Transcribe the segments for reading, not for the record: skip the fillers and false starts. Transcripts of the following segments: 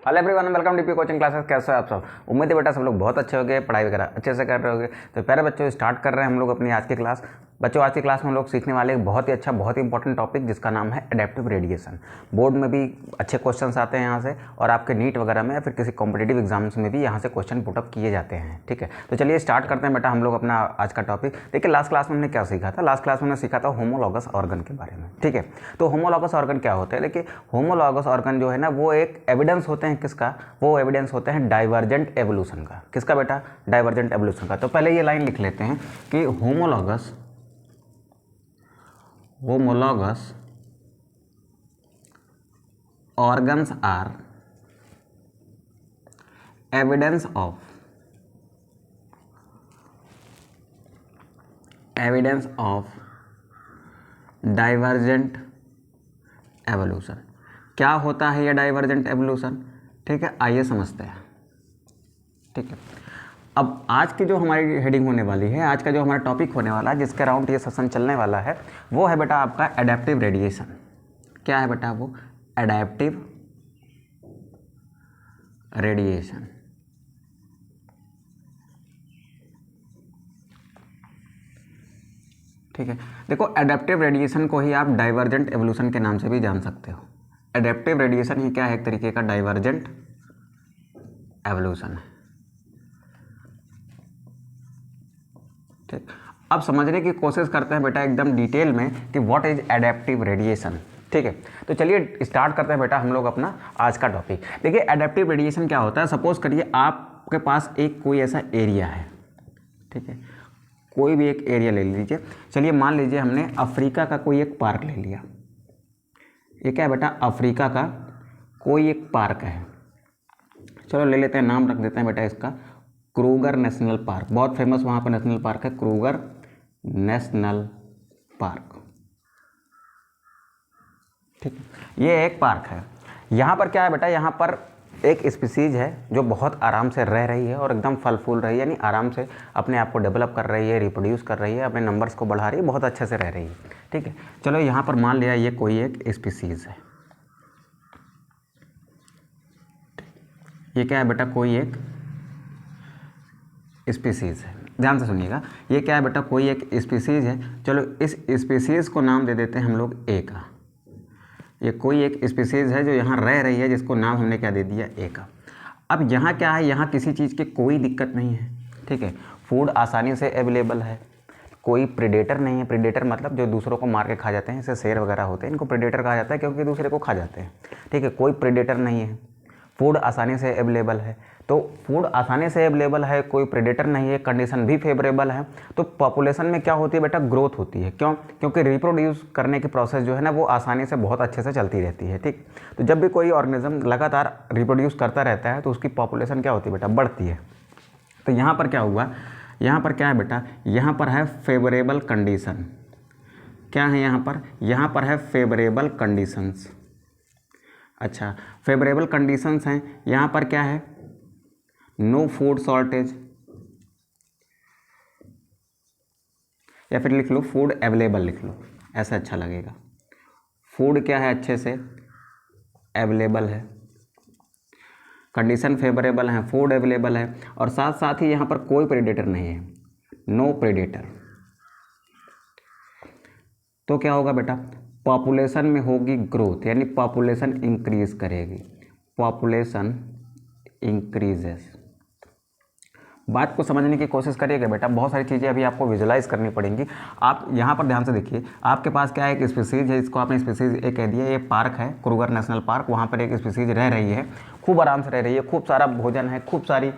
Hello everyone, welcome DP coaching classes. कैसे हो आप सब? उम्मीद है बेटा सब लोग बहुत अच्छे होंगे, पढ़ाई वगैरह अच्छे से कर रहे होंगे। तो प्यारे बच्चों, स्टार्ट कर रहे हैं हम लोग अपनी आज की क्लास। बच्चों, आज की क्लास में हम लोग सीखने वाले एक बहुत ही अच्छा, बहुत ही इंपॉर्टेंट टॉपिक जिसका नाम है एडेप्टिव रेडिएशन। बोर्ड में भी अच्छे क्वेश्चंस आते हैं यहाँ से, और आपके नीट वगैरह में या फिर किसी कॉम्पिटेटिव एग्जाम्स में भी यहाँ से क्वेश्चन पुटअप किए जाते हैं। ठीक है, तो चलिए स्टार्ट करते हैं बेटा हम लोग अपना आज का टॉपिक। देखिए, लास्ट क्लास में हमने क्या सीखा था? लास्ट क्लास में हमने सीखा था होमोलॉगस ऑर्गन के बारे में। ठीक है, तो होमोलॉगस ऑर्गन क्या होते हैं? देखिए, होमोलॉगस ऑर्गन जो है ना, वो एक एविडेंस होते हैं। किसका? वो एविडेंस होते हैं डाइवर्जेंट एवोल्यूशन का। किसका बेटा? डाइवर्जेंट एवोल्यूशन का। तो पहले ये लाइन लिख लेते हैं कि homologous organs are evidence of divergent evolution. क्या होता है ये डाइवर्जेंट एवोल्यूशन? ठीक है, आइए समझते हैं। ठीक है, अब आज की जो हमारी हेडिंग होने वाली है, आज का जो हमारा टॉपिक होने वाला है, जिसके अराउंड ये सेशन चलने वाला है, वो है बेटा आपका एडेप्टिव रेडिएशन। क्या है बेटा? वो एडेप्टिव रेडिएशन। ठीक है, देखो, एडेप्टिव रेडिएशन को ही आप डाइवर्जेंट एवोल्यूशन के नाम से भी जान सकते हो। एडेप्टिव रेडिएशन ही क्या है? एक तरीके का डाइवर्जेंट एवोल्यूशन है। ठीक, अब समझने की कोशिश करते हैं बेटा एकदम डिटेल में कि व्हाट इज एडेप्टिव रेडिएशन। ठीक है, तो चलिए स्टार्ट करते हैं बेटा हम लोग अपना आज का टॉपिक। देखिए, एडेप्टिव रेडिएशन क्या होता है? सपोज करिए आपके पास एक कोई ऐसा एरिया है। ठीक है, कोई भी एक एरिया ले लीजिए। चलिए मान लीजिए हमने अफ्रीका का कोई एक पार्क ले लिया। ये क्या है बेटा? अफ्रीका का कोई एक पार्क है। चलो ले लेते हैं, नाम रख देते हैं बेटा इसका क्रूगर नेशनल पार्क। बहुत फेमस वहाँ पर नेशनल पार्क है, क्रूगर नेशनल पार्क। ठीक है, ये एक पार्क है। यहाँ पर क्या है बेटा? यहाँ पर एक स्पीसीज है जो बहुत आराम से रह रही है और एकदम फल फूल रही है, यानी आराम से अपने आप को डेवलप कर रही है, रिप्रोड्यूस कर रही है, अपने नंबर्स को बढ़ा रही है, बहुत अच्छे से रह रही है। ठीक है, चलो यहाँ पर मान लिया ये कोई एक स्पीसीज है। ये क्या है बेटा? कोई एक स्पीसीज है। ध्यान से सुनिएगा, ये क्या है बेटा? कोई एक स्पीसीज है। चलो इस स्पीसीज को नाम दे देते हैं हम लोग ए का। ये कोई एक स्पीसीज है जो यहाँ रह रही है, जिसको नाम हमने क्या दे दिया? ए का। अब यहाँ क्या है? यहाँ किसी चीज़ की कोई दिक्कत नहीं है। ठीक है, फूड आसानी से अवेलेबल है, कोई प्रेडेटर नहीं है। प्रेडेटर मतलब जो दूसरों को मार के खा जाते हैं, जैसे शेर वगैरह होते हैं, इनको प्रेडेटर कहा जाता है क्योंकि दूसरे को खा जाते हैं। ठीक है, कोई प्रेडेटर नहीं है, फूड आसानी से अवेलेबल है। तो फूड आसानी से अवेलेबल है, कोई प्रेडेटर नहीं है, कंडीशन भी फेवरेबल है। तो पॉपुलेशन में क्या होती है बेटा? ग्रोथ होती है। क्यों? क्योंकि रिप्रोड्यूस करने की प्रोसेस जो है ना, वो आसानी से बहुत अच्छे से चलती रहती है। ठीक, तो जब भी कोई ऑर्गेनिज्म लगातार रिप्रोड्यूस करता रहता है तो उसकी पॉपुलेशन क्या होती है बेटा? बढ़ती है। तो यहाँ पर क्या हुआ? यहाँ पर क्या है बेटा? यहाँ पर है फेवरेबल कंडीशन। क्या है यहाँ पर? यहाँ पर है फेवरेबल कंडीशंस। अच्छा, फेवरेबल कंडीशंस हैं। यहाँ पर क्या है? नो फूड शॉर्टेज, या फिर लिख लो फूड अवेलेबल, लिख लो, ऐसा अच्छा लगेगा। फूड क्या है? अच्छे से अवेलेबल है, कंडीशन फेवरेबल है, फूड अवेलेबल है, और साथ साथ ही यहाँ पर कोई प्रेडेटर नहीं है, नो प्रेडेटर। तो क्या होगा बेटा? पॉपुलेशन में होगी ग्रोथ, यानी पॉपुलेशन इंक्रीज करेगी, पॉपुलेशन इंक्रीजेस। बात को समझने की कोशिश करिएगा बेटा, बहुत सारी चीज़ें अभी आपको विजुलाइज करनी पड़ेंगी। आप यहाँ पर ध्यान से देखिए, आपके पास क्या है? एक स्पीसीज है, इसको आपने स्पीसीज ए कह दिया। ये पार्क है, क्रूगर नेशनल पार्क, वहाँ पर एक स्पीसीज रह रही है, खूब आराम से रह रही है, खूब सारा भोजन है, खूब सारी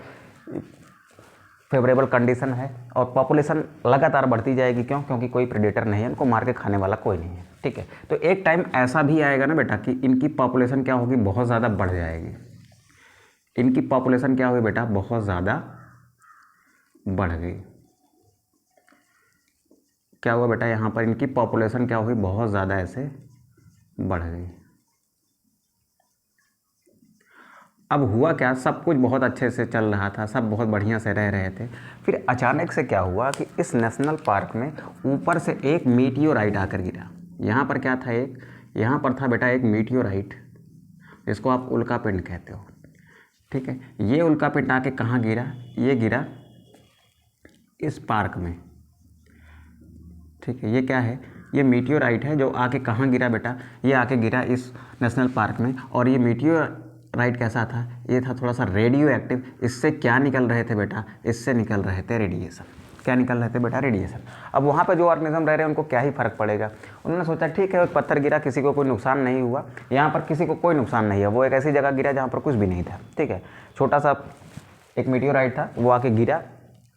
फेवरेबल कंडीशन है, और पॉपुलेशन लगातार बढ़ती जाएगी। क्यों? क्योंकि कोई प्रेडेटर नहीं है, इनको मार के खाने वाला कोई नहीं है। ठीक है, तो एक टाइम ऐसा भी आएगा ना बेटा कि इनकी पॉपुलेशन क्या होगी? बहुत ज़्यादा बढ़ जाएगी। इनकी पॉपुलेशन क्या हुई बेटा? बहुत ज़्यादा बढ़ गई। क्या हुआ बेटा? यहाँ पर इनकी पॉपुलेशन क्या हुई? बहुत ज़्यादा ऐसे बढ़ गई। अब हुआ क्या? सब कुछ बहुत अच्छे से चल रहा था, सब बहुत बढ़िया से रह रहे थे। फिर अचानक से क्या हुआ कि इस नेशनल पार्क में ऊपर से एक मीटियोराइट आकर गिरा। यहाँ पर क्या था? यहाँ पर था बेटा एक मीटियोराइट, जिसको आप उल्का पिंड कहते हो। ठीक है, ये उल्का पिंड आके कहाँ गिरा, ये गिरा इस पार्क में। ठीक है, ये क्या है, ये मीटियोराइट है जो आके कहाँ गिरा बेटा, ये आके गिरा इस नेशनल पार्क में। और ये मीटियोराइट कैसा था, ये था थोड़ा सा रेडियो एक्टिव। इससे क्या निकल रहे थे बेटा, इससे निकल रहे थे रेडिएशन। क्या निकल रहे थे बेटा, रेडिएशन। अब वहाँ पे जो ऑर्गेनिज्म रह रहे हैं उनको क्या ही फर्क पड़ेगा। उन्होंने सोचा ठीक है, एक पत्थर गिरा, किसी को कोई नुकसान नहीं हुआ, यहाँ पर किसी को कोई नुकसान नहीं है। वो एक ऐसी जगह गिरा जहाँ पर कुछ भी नहीं था। ठीक है, छोटा सा एक मीटियोराइट था, वो आके गिरा,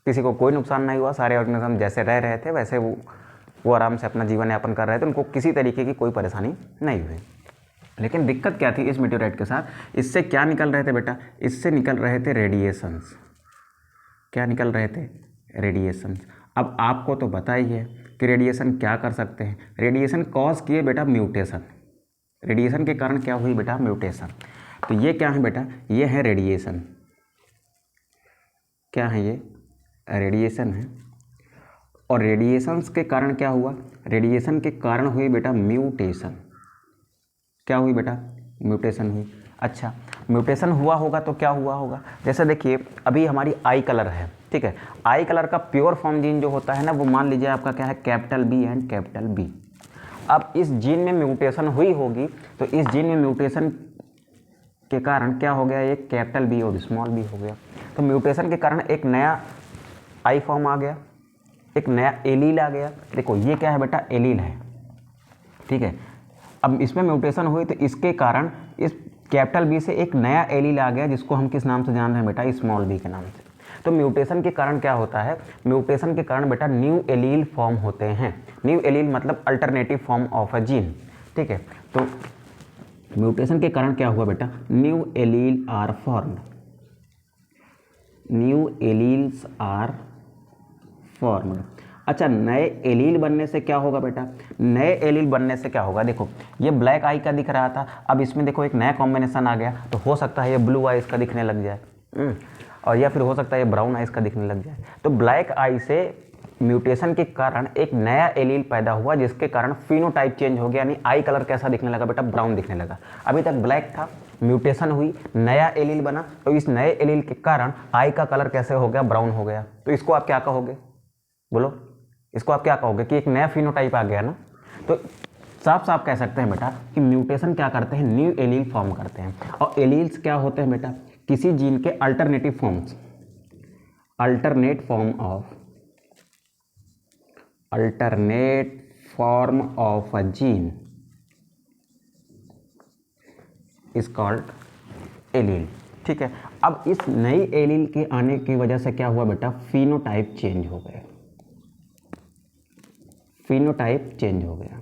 किसी को कोई नुकसान नहीं हुआ। सारे ऑर्गेनिज्म जैसे रह रहे थे वैसे वो आराम से अपना जीवन यापन कर रहे थे, उनको किसी तरीके की कोई परेशानी नहीं हुई। लेकिन दिक्कत क्या थी इस मीटियोराइट के साथ, इससे क्या निकल रहे थे बेटा, इससे निकल रहे थे रेडिएशंस। क्या निकल रहे थे, रेडिएशंस। अब आपको तो पता ही है कि रेडिएशन क्या कर सकते हैं, रेडिएशन कॉज किए बेटा म्यूटेशन। रेडिएशन के कारण क्या हुई बेटा, म्यूटेशन। तो ये क्या है बेटा, ये है रेडिएशन। क्या है ये, रेडिएशन है। और रेडिएशंस के कारण क्या हुआ, रेडिएशन के कारण हुई बेटा म्यूटेशन। क्या हुई बेटा, म्यूटेशन हुई। अच्छा, म्यूटेशन हुआ होगा तो क्या हुआ होगा, जैसे देखिए अभी हमारी आई कलर है। ठीक है, आई कलर का प्योर फॉर्म जीन जो होता है ना, वो मान लीजिए आपका क्या है, capital B and capital B. अब इस जीन में म्यूटेशन हुई होगी, तो इस जीन में म्यूटेशन के कारण क्या हो गया, एक कैपिटल बी और स्मॉल बी हो गया। तो म्यूटेशन के कारण एक नया आई फॉर्म आ गया, एक नया एलील आ गया। देखो ये क्या है बेटा, एलील है। ठीक है, अब इसमें म्यूटेशन हुई तो इसके कारण इस कैपिटल बी से एक नया एलील आ गया, जिसको हम किस नाम से जान रहे हैं बेटा, स्मॉल बी के नाम से। तो म्यूटेशन के कारण क्या होता है, म्यूटेशन के कारण बेटा न्यू एलील फॉर्म होते हैं। न्यू एलील मतलब alternative form of a gene. ठीक है, तो म्यूटेशन के कारण क्या हुआ बेटा, new allele are formed. New alleles are formed. अच्छा, नए एलील बनने से क्या होगा बेटा, नए एलील बनने से क्या होगा, देखो ये ब्लैक आई का दिख रहा था, अब इसमें देखो एक नया कॉम्बिनेशन आ गया, तो हो सकता है ये ब्लू आइज का दिखने लग जाए, और या फिर हो सकता है ये ब्राउन आइज का दिखने लग जाए। तो ब्लैक आई से म्यूटेशन के कारण एक नया एलील पैदा हुआ, जिसके कारण फिनोटाइप चेंज हो गया, यानी आई कलर कैसा दिखने लगा बेटा, ब्राउन दिखने लगा। अभी तक ब्लैक था, म्यूटेशन हुई, नया एलील बना, तो इस नए एलील के कारण आई का कलर कैसे हो गया, ब्राउन हो गया। तो इसको आप क्या कहोगे, बोलो, इसको आप क्या कहोगे कि एक नया फिनोटाइप आ गया ना। तो साफ साफ कह सकते हैं बेटा कि म्यूटेशन क्या करते हैं, न्यू एलील फॉर्म करते हैं। और एलील्स क्या होते हैं बेटा, किसी जीन के alternative forms, alternate form of a gene is called allele. ठीक है, अब इस नई एलील के आने की वजह से क्या हुआ बेटा, फिनोटाइप चेंज हो गया, फिनोटाइप चेंज हो गया।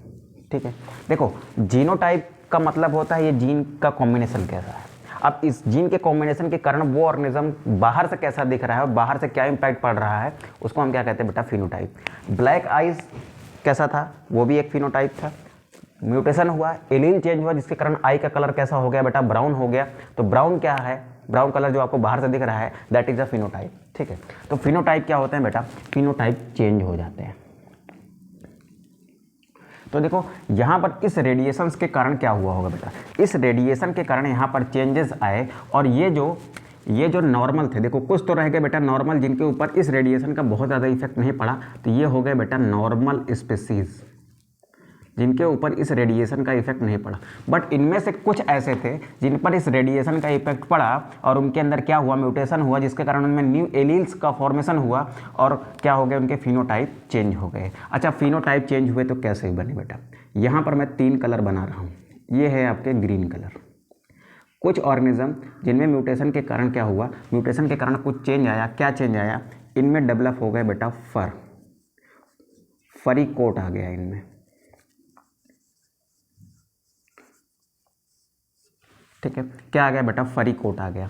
ठीक है, देखो जीनोटाइप का मतलब होता है ये जीन का कॉम्बिनेशन कैसा है। अब इस जीन के कॉम्बिनेशन के कारण वो ऑर्गेनिज्म बाहर से कैसा दिख रहा है और बाहर से क्या इंपैक्ट पड़ रहा है, उसको हम क्या कहते हैं बेटा, फिनोटाइप। ब्लैक आइज कैसा था, वो भी एक फिनोटाइप था। म्यूटेशन हुआ, एलील चेंज हुआ, जिसके कारण आई का कलर कैसा हो गया बेटा, ब्राउन हो गया। तो ब्राउन क्या है, ब्राउन कलर जो आपको बाहर से दिख रहा है, दैट इज अ फिनोटाइप। ठीक है, तो फिनोटाइप क्या होते हैं बेटा, फिनोटाइप चेंज हो जाते हैं। तो देखो यहाँ पर इस रेडिएशंस के कारण क्या हुआ होगा बेटा, इस रेडिएशन के कारण यहाँ पर चेंजेस आए, और ये जो नॉर्मल थे, देखो कुछ तो रह गए बेटा नॉर्मल, जिनके ऊपर इस रेडिएशन का बहुत ज़्यादा इफेक्ट नहीं पड़ा, तो ये हो गए बेटा नॉर्मल स्पीसीज, जिनके ऊपर इस रेडिएशन का इफेक्ट नहीं पड़ा। बट इनमें से कुछ ऐसे थे जिन पर इस रेडिएशन का इफेक्ट पड़ा, और उनके अंदर क्या हुआ, म्यूटेशन हुआ, जिसके कारण उनमें न्यू एलील्स का फॉर्मेशन हुआ, और क्या हो गया, उनके फिनोटाइप चेंज हो गए। अच्छा, फिनोटाइप चेंज हुए तो कैसे बने बेटा, यहाँ पर मैं 3 कलर बना रहा हूँ, ये है आपके ग्रीन कलर। कुछ ऑर्गेनिज्म जिनमें म्यूटेशन के कारण क्या हुआ, म्यूटेशन के कारण कुछ चेंज आया, क्या चेंज आया, इनमें डेवलप हो गए बेटा फरी कोट आ गया इनमें। ठीक है, क्या आ गया बेटा, फरी कोट आ गया।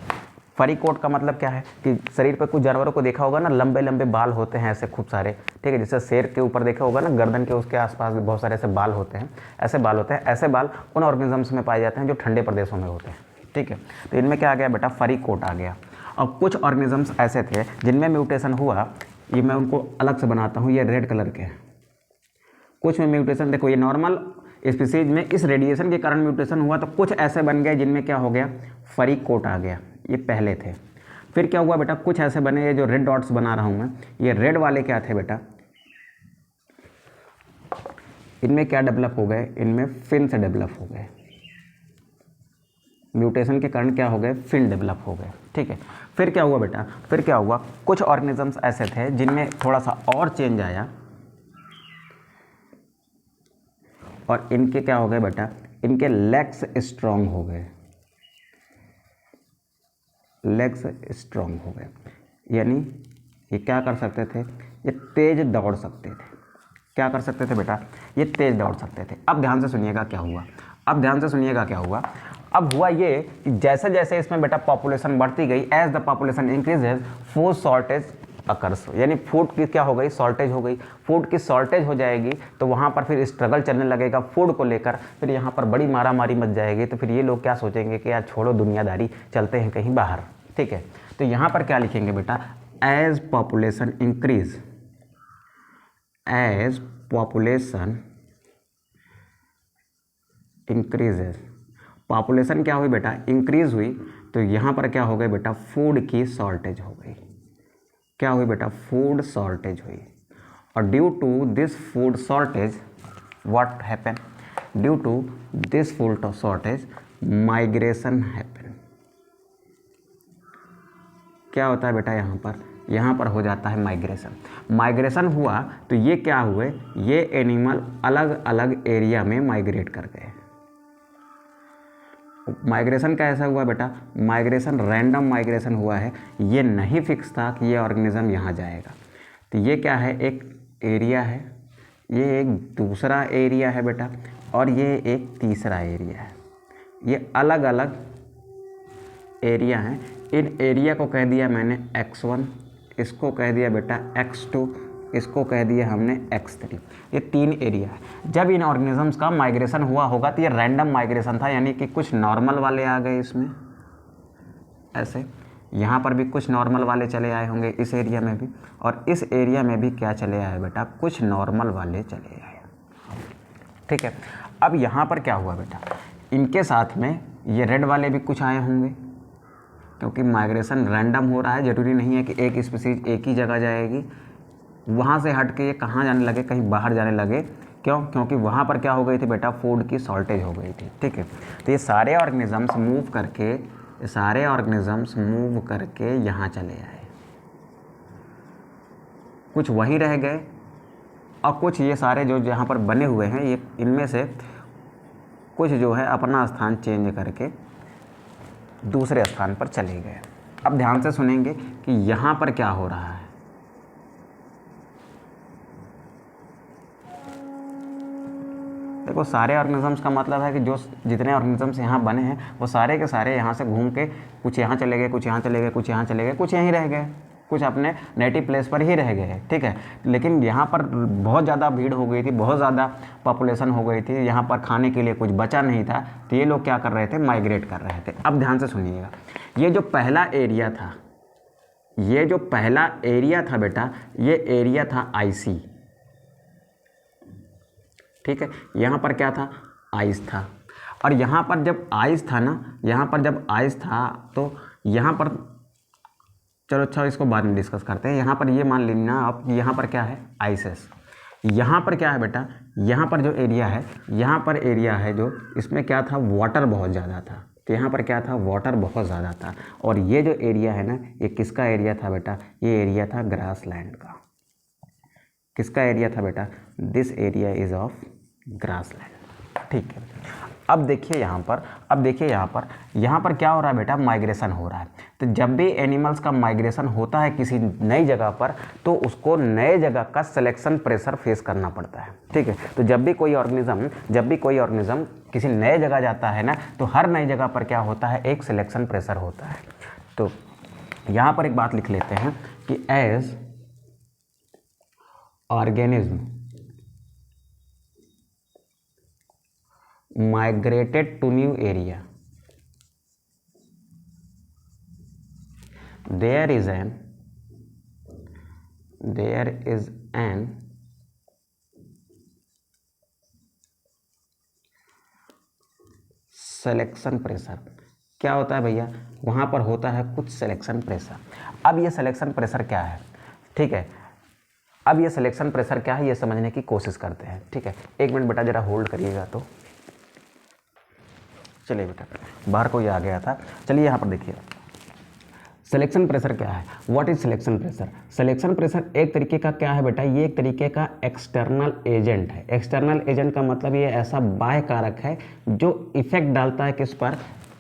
फरी कोट का मतलब क्या है कि शरीर पर कुछ जानवरों को देखा होगा ना, लंबे लंबे बाल होते हैं ऐसे खूब सारे। ठीक है, जैसे शेर के ऊपर देखा होगा ना, गर्दन के उसके आसपास बहुत सारे ऐसे बाल होते हैं, ऐसे बाल होते हैं। ऐसे बाल उन ऑर्गेनिजम्स में पाए जाते हैं जो ठंडे प्रदेशों में होते हैं। ठीक है, तो इनमें क्या आ गया बेटा, फरी कोट आ गया। और कुछ ऑर्गेनिजम्स ऐसे थे जिनमें म्यूटेशन हुआ, ये मैं उनको अलग से बनाता हूँ, ये रेड कलर के। कुछ में म्यूटेशन, देखो ये नॉर्मल स्पीसीज में इस रेडिएशन के कारण म्यूटेशन हुआ, तो कुछ ऐसे बन गए जिनमें क्या हो गया, फरी कोट आ गया। ये पहले थे। फिर क्या हुआ बेटा, कुछ ऐसे बने, ये जो रेड डॉट्स बना रहा हूँ मैं, ये रेड वाले क्या थे बेटा, इनमें क्या डेवलप हो गए, इनमें फिन्स डेवलप हो गए, म्यूटेशन के कारण क्या हो गए, फिन डेवलप हो गए। ठीक है, फिर क्या हुआ बेटा, फिर क्या हुआ, कुछ ऑर्गेनिजम्स ऐसे थे जिनमें थोड़ा सा और चेंज आया और इनके क्या हो गए बेटा, इनके लेग्स स्ट्रांग हो गए, लेग्स स्ट्रांग हो गए, यानी ये क्या कर सकते थे, ये तेज दौड़ सकते थे। क्या कर सकते थे बेटा, ये तेज दौड़ सकते थे। अब ध्यान से सुनिएगा क्या हुआ, अब ध्यान से सुनिएगा क्या हुआ। अब हुआ ये कि जैसे जैसे इसमें बेटा पॉपुलेशन बढ़ती गई, as the population increases food shortage occurs, यानी फूड की क्या हो गई, शॉर्टेज हो गई। फूड की शॉर्टेज हो जाएगी तो वहाँ पर फिर स्ट्रगल चलने लगेगा फूड को लेकर, फिर यहाँ पर बड़ी मारामारी मच जाएगी। तो फिर ये लोग क्या सोचेंगे कि यार छोड़ो दुनियादारी, चलते हैं कहीं बाहर। ठीक है, तो यहाँ पर क्या लिखेंगे बेटा, as population increase, as population increases, population क्या हुई बेटा, इंक्रीज हुई, तो यहाँ पर क्या हो गई बेटा, फूड की शॉर्टेज हो गई। क्या हुई बेटा, फूड शॉर्टेज हुई। और due to this food shortage what happen, due to this food shortage migration happen. क्या होता है बेटा, यहाँ पर हो जाता है माइग्रेशन। माइग्रेशन हुआ तो ये क्या हुए, ये एनिमल अलग अलग एरिया में माइग्रेट कर गए। माइग्रेशन का ऐसा हुआ बेटा, माइग्रेशन रैंडम माइग्रेशन हुआ है, ये नहीं फिक्स था कि ये ऑर्गेनिज्म यहाँ जाएगा। तो ये क्या है, एक एरिया है, ये एक दूसरा एरिया है बेटा, और ये एक तीसरा एरिया है। ये अलग अलग एरिया हैं। इन एरिया को कह दिया मैंने x1, इसको कह दिया बेटा x2, इसको कह दिया हमने x3। ये 3 एरिया है। जब इन ऑर्गेनिजम्स का माइग्रेशन हुआ होगा तो ये रैंडम माइग्रेशन था, यानी कि कुछ नॉर्मल वाले आ गए इसमें ऐसे, यहाँ पर भी कुछ नॉर्मल वाले चले आए होंगे इस एरिया में भी, और इस एरिया में भी क्या चले आए बेटा, कुछ नॉर्मल वाले चले आए। ठीक है, अब यहाँ पर क्या हुआ बेटा, इनके साथ में ये रेड वाले भी कुछ आए होंगे, क्योंकि माइग्रेशन रैंडम हो रहा है, ज़रूरी नहीं है कि एक स्पीसीज एक ही जगह जाएगी। वहाँ से हट के ये कहाँ जाने लगे, कहीं बाहर जाने लगे। क्यों, क्योंकि वहाँ पर क्या हो गई थी बेटा, फूड की शॉर्टेज हो गई थी। ठीक है, तो ये सारे ऑर्गेनिजम्स मूव करके, ये सारे ऑर्गेनिजम्स मूव करके यहाँ चले आए, कुछ वहीं रह गए और कुछ ये सारे जो यहाँ पर बने हुए हैं, ये इनमें से कुछ जो है अपना स्थान चेंज करके दूसरे स्थान पर चले गए। अब ध्यान से सुनेंगे कि यहाँ पर क्या हो रहा है। देखो, सारे ऑर्गेनिजम्स का मतलब है कि जो जितने ऑर्गेनिजम्स यहाँ बने हैं वो सारे के सारे यहाँ से घूम के कुछ यहाँ चले गए, कुछ यहाँ चले गए, कुछ यहाँ चले गए, कुछ यहीं रह गए, कुछ अपने नेटिव प्लेस पर ही रह गए। ठीक है, लेकिन यहाँ पर बहुत ज़्यादा भीड़ हो गई थी, बहुत ज़्यादा पॉपुलेशन हो गई थी, यहाँ पर खाने के लिए कुछ बचा नहीं था, तो ये लोग क्या कर रहे थे, माइग्रेट कर रहे थे। अब ध्यान से सुनिएगा, ये जो पहला एरिया था, ये जो पहला एरिया था बेटा, ये एरिया था आइसी। ठीक है, यहाँ पर क्या था, आइस था। और यहाँ पर जब आइस था ना, यहाँ पर जब आइस था तो यहाँ पर, चलो अच्छा इसको बाद में डिस्कस करते हैं। यहाँ पर ये मान लेना आप, यहाँ पर क्या है, आइसेस। यहाँ पर क्या है बेटा, यहाँ पर जो एरिया है, यहाँ पर एरिया है जो, इसमें क्या था, वाटर बहुत ज़्यादा था। तो यहाँ पर क्या था, वाटर बहुत ज़्यादा था। और ये जो एरिया है ना, ये किसका एरिया था बेटा, ये एरिया था ग्रासलैंड का। किसका एरिया था बेटा, this area is of grassland. ठीक है, अब देखिए यहाँ पर, यहाँ पर क्या हो रहा है बेटा, माइग्रेशन हो रहा है। तो जब भी एनिमल्स का माइग्रेशन होता है किसी नई जगह पर, तो उसको नए जगह का सिलेक्शन प्रेशर फेस करना पड़ता है। ठीक है, तो जब भी कोई ऑर्गेनिज्म किसी नए जगह जाता है ना, तो हर नई जगह पर क्या होता है, एक सिलेक्शन प्रेशर होता है। तो यहाँ पर एक बात लिख लेते हैं कि as organism migrated to new area, there is an selection pressure। क्या होता है भैया, वहाँ पर होता है कुछ सिलेक्शन प्रेशर। अब ये सिलेक्शन प्रेशर क्या है, ठीक है, अब ये सिलेक्शन प्रेशर क्या है ये समझने की कोशिश करते हैं, ठीक है। एक मिनट बेटा ज़रा होल्ड करिएगा। तो चलिए बेटा, बाहर कोई आ गया था। चलिए यहाँ पर देखिए सिलेक्शन प्रेशर क्या है। What is selection pressure? Selection pressure एक तरीके का क्या है बेटा, ये एक तरीके का एक्सटर्नल एजेंट है। एक्सटर्नल एजेंट का मतलब ये ऐसा बाह्य कारक है जो इफेक्ट डालता है किस पर,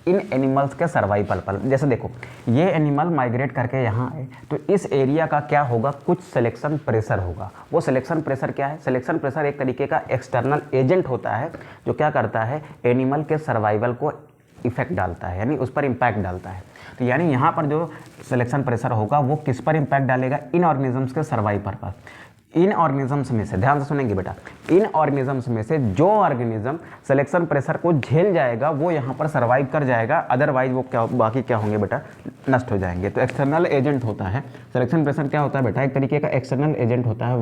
इन एनिमल्स के सर्वाइवल पर। जैसे देखो ये एनिमल माइग्रेट करके यहाँ आए तो इस एरिया का क्या होगा, कुछ सिलेक्शन प्रेशर होगा। वो सिलेक्शन प्रेशर क्या है, सिलेक्शन प्रेशर एक तरीके का एक्सटर्नल एजेंट होता है जो क्या करता है, एनिमल के सर्वाइवल को इफेक्ट डालता है, यानी उस पर इम्पैक्ट डालता है। तो यानी यहाँ पर जो सिलेक्शन प्रेशर होगा वो किस पर इम्पैक्ट डालेगा, इन ऑर्गेनिजम्स के सर्वाइवल पर। इन ऑर्गेनिजम्स में से, ध्यान से सुनेंगे बेटा, इन ऑर्गेनिजम्स में से जो ऑर्गेनिज्म सिलेक्शन प्रेशर को झेल जाएगा वो यहाँ पर सर्वाइव कर जाएगा, अदरवाइज वो क्या बाकी क्या होंगे बेटा, नष्ट हो जाएंगे। तो एक्सटर्नल एजेंट होता है सिलेक्शन प्रेशर, क्या होता है बेटा, एक तरीके का एक्सटर्नल एजेंट होता है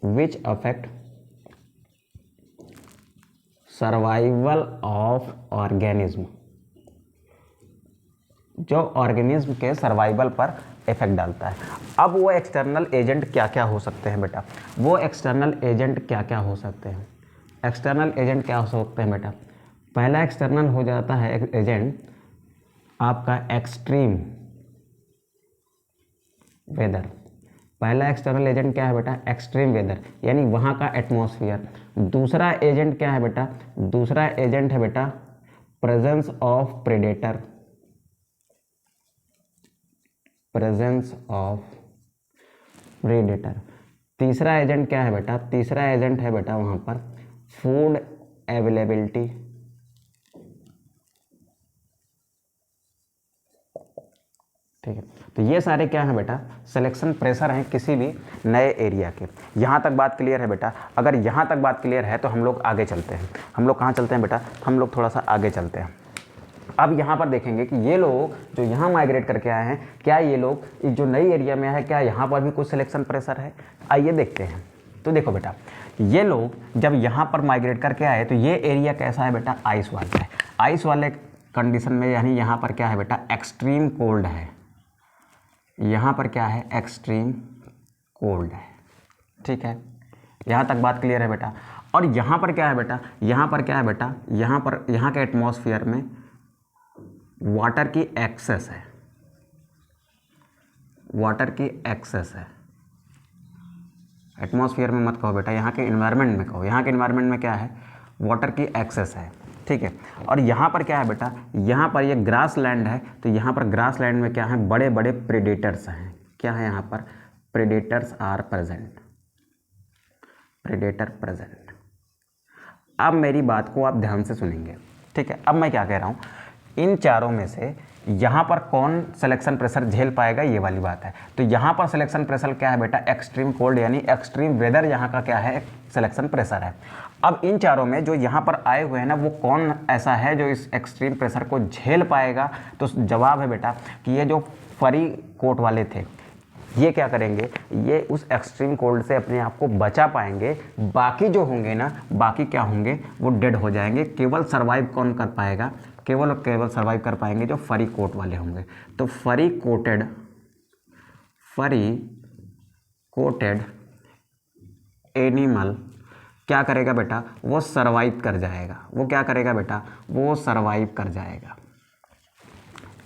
which affect survival of organism, जो ऑर्गेनिज्म के सर्वाइवल पर इफेक्ट डालता है। अब वो एक्सटर्नल एजेंट क्या क्या हो सकते हैं बेटा, वो एक्सटर्नल एजेंट क्या क्या हो सकते हैं, एक्सटर्नल एजेंट क्या हो सकते हैं बेटा। पहला एक्सटर्नल हो जाता है एजेंट आपका एक्सट्रीम वेदर। पहला एक्सटर्नल एजेंट क्या है बेटा, एक्सट्रीम वेदर, यानी वहाँ का एटमॉस्फेयर। दूसरा एजेंट क्या है बेटा, दूसरा एजेंट है बेटा presence of predator, presence of predator. तीसरा एजेंट क्या है बेटा, तीसरा एजेंट है बेटा वहाँ पर फूड अवेलेबिलिटी, ठीक है। तो ये सारे क्या हैं बेटा, सिलेक्शन प्रेशर हैं किसी भी नए एरिया के। यहाँ तक बात क्लियर है बेटा? अगर यहाँ तक बात क्लियर है तो हम लोग आगे चलते हैं। हम लोग कहाँ चलते हैं बेटा, हम लोग थोड़ा सा आगे चलते हैं। अब यहाँ पर देखेंगे कि ये लोग जो यहाँ माइग्रेट करके आए हैं, क्या ये लोग जो नई एरिया में है क्या यहाँ पर भी कुछ सिलेक्शन प्रेशर है, आइए देखते हैं। तो देखो बेटा, ये लोग जब यहाँ पर माइग्रेट करके आए तो ये एरिया कैसा है बेटा, आइस वाला है। आइस वाले कंडीशन में यानी यहाँ पर क्या है बेटा, एक्सट्रीम कोल्ड है। यहाँ पर क्या है, एक्सट्रीम कोल्ड है, ठीक है। यहाँ तक बात क्लियर है बेटा? और यहाँ पर क्या है बेटा, यहाँ पर क्या है बेटा, यहाँ पर यहाँ के एटमॉस्फेयर में वाटर की एक्सेस है, वाटर की एक्सेस है। एटमॉस्फेयर में मत कहो बेटा, यहाँ के इन्वायरमेंट में कहो। यहाँ के इन्वायरमेंट में क्या है, वाटर की एक्सेस है, ठीक है। और यहाँ पर क्या है बेटा, यहाँ पर ये ग्रास लैंड है, तो यहाँ पर ग्रास लैंड में क्या है, बड़े बड़े प्रेडेटर्स हैं। क्या है यहाँ पर, predators are present, predator present. अब मेरी बात को आप ध्यान से सुनेंगे, ठीक है। अब मैं क्या कह रहा हूँ, इन चारों में से यहाँ पर कौन सिलेक्शन प्रेशर झेल पाएगा, ये वाली बात है। तो यहाँ पर सिलेक्शन प्रेशर क्या है बेटा, एक्सट्रीम कोल्ड यानी एक्सट्रीम वेदर यहाँ का क्या है, सिलेक्शन प्रेशर है। अब इन चारों में जो यहाँ पर आए हुए हैं ना, वो कौन ऐसा है जो इस एक्सट्रीम प्रेशर को झेल पाएगा? तो जवाब है बेटा कि ये जो फरी कोट वाले थे, ये क्या करेंगे, ये उस एक्सट्रीम कोल्ड से अपने आप को बचा पाएंगे। बाकी जो होंगे ना, बाकी क्या होंगे, वो डेड हो जाएंगे। केवल सर्वाइव कौन कर पाएगा, केवल और केवल सर्वाइव कर पाएंगे जो फरी कोट वाले होंगे। तो फरी कोटेड एनिमल क्या करेगा बेटा, वो सर्वाइव कर जाएगा। वो क्या करेगा बेटा, वो सर्वाइव कर जाएगा,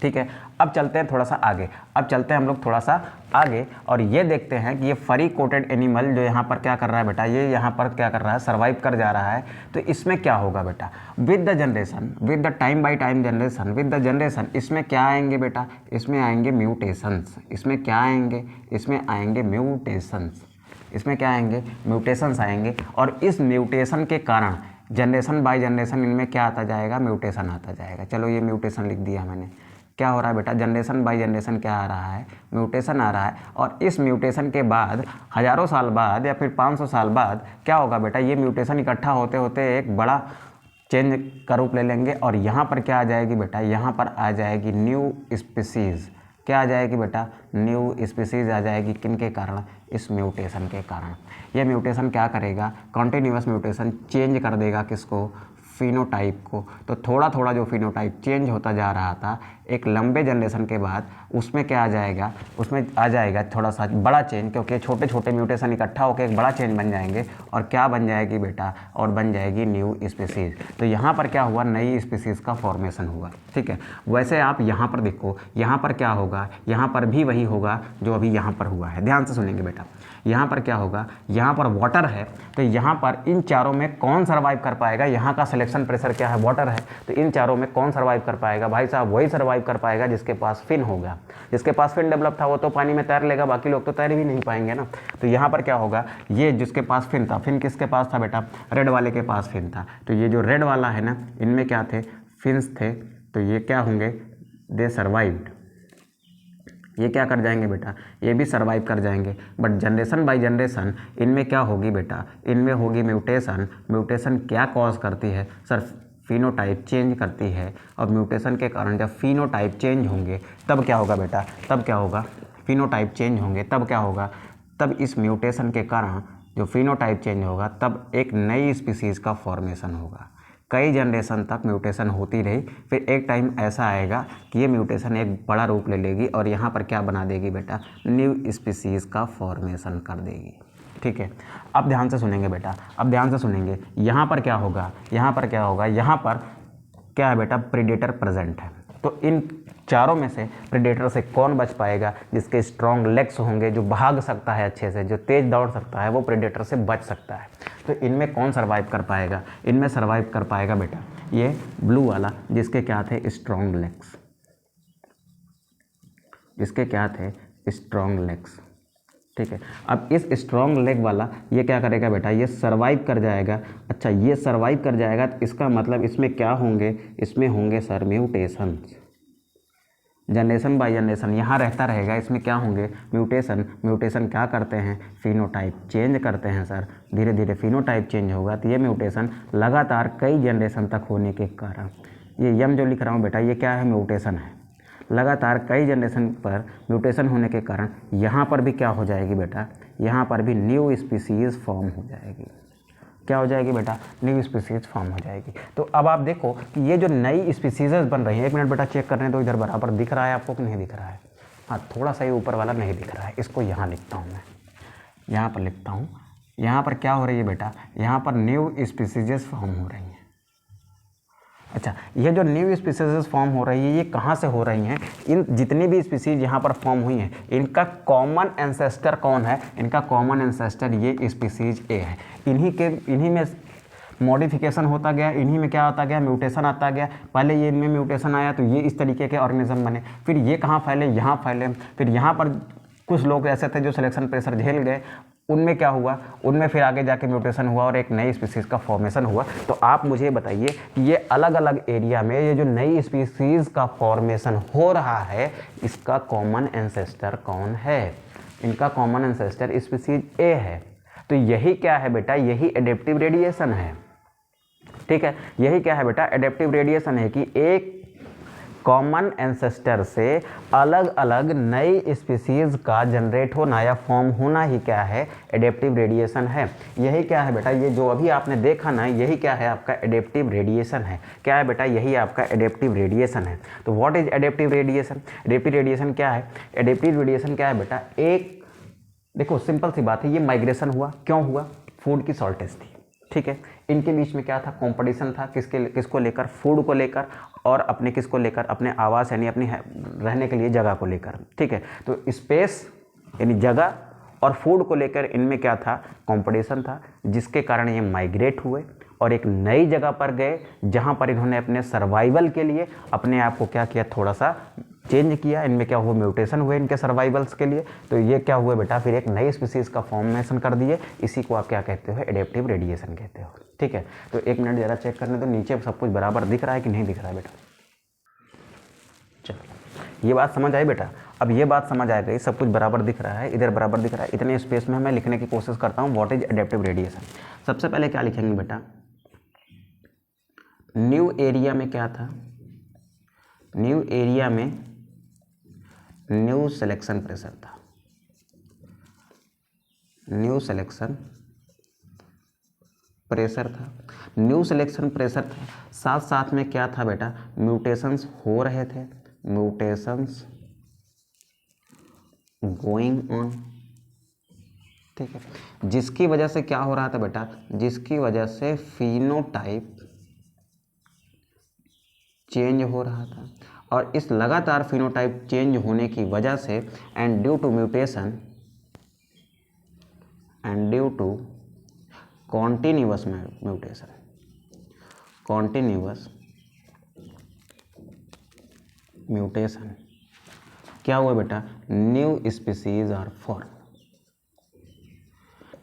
ठीक है। अब चलते हैं थोड़ा सा आगे, अब चलते हैं हम लोग थोड़ा सा आगे और ये देखते हैं कि ये फरी कोटेड एनिमल जो यहाँ पर क्या कर रहा है बेटा, ये यहाँ पर क्या कर रहा है, सर्वाइव कर जा रहा है। तो इसमें क्या होगा बेटा, with the generation, with the time by time generation, with the generation, इसमें क्या आएंगे बेटा, इसमें आएंगे म्यूटेशंस। इसमें क्या आएंगे, इसमें आएंगे म्यूटेशंस। इसमें क्या आएंगे, म्यूटेशंस आएंगे। और इस म्यूटेशन के कारण जनरेशन बाय जनरेशन इनमें क्या आता जाएगा, म्यूटेशन आता जाएगा। चलो ये म्यूटेशन लिख दिया मैंने। क्या हो रहा है बेटा, जनरेशन बाय जनरेशन क्या आ रहा है, म्यूटेशन आ रहा है। और इस म्यूटेशन के बाद हज़ारों साल बाद या फिर 500 साल बाद क्या होगा बेटा, ये म्यूटेशन इकट्ठा होते होते एक बड़ा चेंज का रूप ले लेंगे और यहाँ पर क्या आ जाएगी बेटा, यहाँ पर आ जाएगी न्यू स्पीसीज़। क्या आ जाएगी बेटा, न्यू स्पीसीज आ जाएगी। किन के कारण, इस म्यूटेशन के कारण। ये म्यूटेशन क्या करेगा, कॉन्टिन्यूअस म्यूटेशन चेंज कर देगा किसको, फिनोटाइप को। तो थोड़ा थोड़ा जो फिनोटाइप चेंज होता जा रहा था, एक लंबे जनरेशन के बाद उसमें क्या आ जाएगा, उसमें आ जाएगा थोड़ा सा बड़ा चेंज, क्योंकि छोटे छोटे म्यूटेशन इकट्ठा होकर एक बड़ा चेंज बन जाएंगे। और क्या बन जाएगी बेटा, और बन जाएगी न्यू स्पीसीज। तो यहाँ पर क्या हुआ, नई स्पीसीज का फॉर्मेशन हुआ। ठीक है, वैसे आप यहाँ पर देखो, यहाँ पर क्या होगा, यहाँ पर भी वही होगा जो अभी यहाँ पर हुआ है। ध्यान से सुनेंगे बेटा, यहाँ पर क्या होगा, यहाँ पर वाटर है, तो यहाँ पर इन चारों में कौन सर्वाइव कर पाएगा, यहाँ का सिलेक्शन प्रेशर क्या है, वाटर है, तो इन चारों में कौन सर्वाइव कर पाएगा भाई साहब, वही सर्वाइव कर पाएगा जिसके पास फिन होगा। जिसके पास फिन डेवलप था वो तो पानी में तैर लेगा, बाकी लोग तो तैर भी नहीं पाएंगे ना। तो यहाँ पर क्या होगा, ये जिसके पास फिन था, फिन किसके पास था बेटा, रेड वाले के पास फिन था, तो ये जो रेड वाला है ना, इनमें क्या थे, फिन्स थे, तो ये क्या होंगे, दे सर्वाइव्ड। ये क्या कर जाएंगे बेटा, ये भी सर्वाइव कर जाएंगे। बट जनरेशन बाय जनरेशन इनमें क्या होगी बेटा, इनमें होगी म्यूटेशन। म्यूटेशन क्या कॉज करती है सर, फिनोटाइप चेंज करती है। और म्यूटेशन के कारण जब फिनोटाइप चेंज होंगे तब क्या होगा बेटा, तब क्या होगा, फिनोटाइप चेंज होंगे तब क्या होगा, तब इस म्यूटेशन के कारण जो फिनोटाइप चेंज होगा तब एक नई स्पीसीज का फॉर्मेशन होगा। कई जनरेशन तक म्यूटेशन होती रही, फिर एक टाइम ऐसा आएगा कि ये म्यूटेशन एक बड़ा रूप ले लेगी और यहाँ पर क्या बना देगी बेटा, न्यू स्पीसीज़ का फॉर्मेशन कर देगी। ठीक है, अब ध्यान से सुनेंगे बेटा, अब ध्यान से सुनेंगे। यहाँ पर क्या होगा, यहाँ पर क्या होगा, यहाँ पर क्या है बेटा, प्रीडेटर प्रेजेंट है। तो इन चारों में से प्रेडेटर से कौन बच पाएगा, जिसके स्ट्रॉन्ग लेग्स होंगे, जो भाग सकता है अच्छे से, जो तेज दौड़ सकता है, वो प्रेडेटर से बच सकता है। तो इनमें कौन सर्वाइव कर पाएगा, इनमें सर्वाइव कर पाएगा बेटा ये ब्लू वाला, जिसके क्या थे, स्ट्रॉन्ग लेग्स, जिसके क्या थे, स्ट्रॉन्ग लेग्स। ठीक है, अब इस स्ट्रॉन्ग लेग वाला ये क्या करेगा बेटा, ये सर्वाइव कर जाएगा। अच्छा, ये सर्वाइव कर जाएगा तो इसका मतलब इसमें क्या होंगे, इसमें होंगे sir mutations. Generation by generation यहाँ रहता रहेगा, इसमें क्या होंगे, म्यूटेशन। म्यूटेशन क्या करते हैं, फिनोटाइप चेंज करते हैं सर। धीरे धीरे फिनोटाइप चेंज होगा तो ये म्यूटेशन लगातार कई जनरेशन तक होने के कारण, ये यम जो लिख रहा हूँ बेटा, ये क्या है, म्यूटेशन है। लगातार कई जनरेशन पर म्यूटेशन होने के कारण यहाँ पर भी क्या हो जाएगी बेटा, यहाँ पर भी न्यू स्पीसीज फॉर्म हो जाएगी। क्या हो जाएगी बेटा, न्यू स्पीसीज फॉर्म हो जाएगी। तो अब आप देखो कि ये जो नई स्पीसीज बन रही है, एक मिनट बेटा चेक करने दो, इधर बराबर दिख रहा है आपको कि नहीं दिख रहा है, हाँ थोड़ा सा ये ऊपर वाला नहीं दिख रहा है, इसको यहाँ लिखता हूँ मैं, यहाँ पर लिखता हूँ। यहाँ पर क्या हो रही है बेटा, यहाँ पर न्यू स्पीसीजेस फॉर्म हो रही हैं। अच्छा, ये जो न्यू स्पीसीज फॉर्म हो रही है, ये कहाँ से हो रही हैं, इन जितनी भी स्पीसीज यहाँ पर फॉर्म हुई हैं, इनका कॉमन एंसेस्टर कौन है, इनका कॉमन एंसेस्टर ये स्पीसीज ए है। इन्हीं में मॉडिफिकेशन होता गया, इन्हीं में क्या आता गया, म्यूटेशन आता गया। पहले ये इनमें म्यूटेशन आया तो ये इस तरीके के ऑर्गेनिज्म बने, फिर ये कहाँ फैले, यहाँ फैले, फिर यहाँ पर कुछ लोग ऐसे थे जो सिलेक्शन प्रेशर झेल गए, उनमें क्या हुआ, उनमें फिर आगे जाके म्यूटेशन हुआ और एक नई स्पीसीज़ का फॉर्मेशन हुआ। तो आप मुझे बताइए कि ये अलग अलग एरिया में ये जो नई स्पीसीज़ का फॉर्मेशन हो रहा है, इसका कॉमन एंसेस्टर कौन है, इनका कॉमन एंसेस्टर स्पीसीज ए है। तो यही क्या है बेटा, यही एडेप्टिव रेडिएशन है। ठीक है, यही क्या है बेटा, एडेप्टिव रेडिएशन है कि एक कॉमन एंसेस्टर से अलग अलग नई स्पीसीज का जनरेट होना या फॉर्म होना ही क्या है, एडेप्टिव रेडिएशन है। यही क्या है बेटा, ये जो अभी आपने देखा ना, यही क्या है आपका एडेप्टिव रेडिएशन है। क्या है बेटा, यही आपका एडेप्टिव रेडिएशन है। तो what is adaptive radiation, adaptive radiation क्या है, एडेप्टिव रेडिएशन क्या है बेटा, एक देखो सिंपल सी बात है, ये माइग्रेशन हुआ, क्यों हुआ, फूड की शॉर्टेज थी। ठीक है, इनके बीच में क्या था, कंपटीशन था, किसको लेकर, फूड को लेकर, और अपने किसको लेकर, अपने आवास यानी अपनी रहने के लिए जगह को लेकर। ठीक है, तो स्पेस यानी जगह और फूड को लेकर इनमें क्या था, कंपटीशन था, जिसके कारण ये माइग्रेट हुए और एक नई जगह पर गए, जहाँ पर इन्होंने अपने सर्वाइवल के लिए अपने आप को क्या किया, थोड़ा सा चेंज किया। इनमें क्या हुआ, म्यूटेशन हुए इनके सर्वाइवल्स के लिए। तो ये क्या हुआ बेटा, फिर एक नई स्पीसीज का फॉर्मेशन कर दिए। इसी को आप क्या कहते हो, एडेप्टिव रेडिएशन कहते हो। ठीक है, तो एक मिनट ज़रा चेक करने दो, नीचे सब कुछ बराबर दिख रहा है कि नहीं दिख रहा है बेटा। चलो, ये बात समझ आई बेटा। अब ये बात समझ आ गई, सब कुछ बराबर दिख रहा है, इधर बराबर दिख रहा है, इतने स्पेस में मैं लिखने की कोशिश करता हूँ व्हाट इज एडेप्टिव रेडिएशन। सबसे पहले क्या लिखेंगे बेटा, न्यू एरिया में क्या था, न्यू एरिया में न्यू सिलेक्शन प्रेशर था, न्यू सिलेक्शन प्रेशर था, न्यू सिलेक्शन प्रेशर था। साथ साथ में क्या था बेटा, म्यूटेशंस हो रहे थे, म्यूटेशंस गोइंग ऑन, ठीक है, जिसकी वजह से क्या हो रहा था बेटा, जिसकी वजह से फिनोटाइप चेंज हो रहा था। और इस लगातार फिनोटाइप चेंज होने की वजह से and due to mutation and due to continuous mutation, continuous mutation क्या हुआ बेटा, न्यू स्पीसीज आर फॉर्म।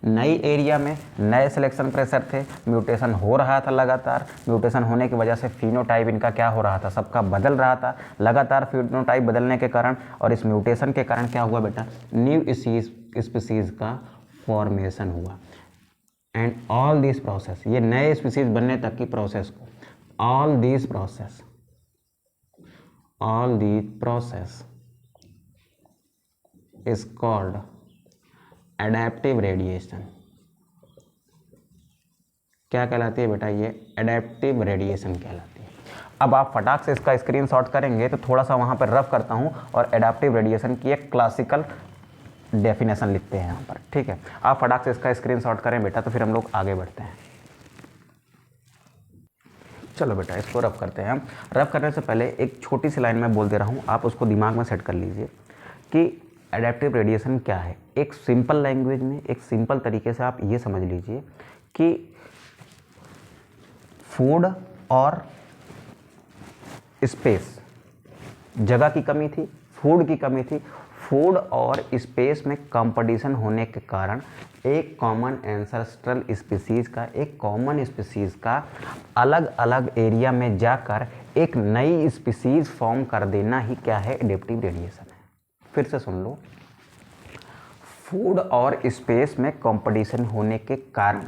नई एरिया में नए सिलेक्शन प्रेशर थे, म्यूटेशन हो रहा था लगातार, म्यूटेशन होने की वजह से फिनोटाइप इनका क्या हो रहा था, सबका बदल रहा था लगातार फिनोटाइप बदलने के कारण। और इस म्यूटेशन के कारण क्या हुआ बेटा, न्यू स्पीसीज का फॉर्मेशन हुआ। एंड ऑल दिस प्रोसेस, ये नए स्पीसीज बनने तक की प्रोसेस को, all this process is called adaptive radiation. क्या कहलाती है बेटा, ये एडेप्टिव रेडिएशन कहलाती है। अब आप फटाक से इसका स्क्रीनशॉट करेंगे तो थोड़ा सा वहाँ पर रफ करता हूँ और एडेप्टिव रेडिएशन की एक क्लासिकल डेफिनेशन लिखते हैं यहाँ पर, ठीक है। आप फटाक से इसका स्क्रीनशॉट करें बेटा, तो फिर हम लोग आगे बढ़ते हैं। चलो बेटा इसको रफ करते हैं हम। रफ करने से पहले एक छोटी सी लाइन में बोल दे रहा हूँ, आप उसको दिमाग में सेट कर लीजिए कि एडेप्टिव रेडिएशन क्या है। एक सिंपल लैंग्वेज में, एक सिंपल तरीके से आप ये समझ लीजिए कि फूड और स्पेस, जगह की कमी थी, फूड की कमी थी, फूड और स्पेस में कंपटीशन होने के कारण एक कॉमन एंसेस्ट्रल स्पीसीज का, एक कॉमन स्पीसीज का अलग अलग एरिया में जाकर एक नई स्पीसीज फॉर्म कर देना ही क्या है, एडेप्टिव रेडिएशन है। फिर से सुन लो, फूड और स्पेस में कंपटीशन होने के कारण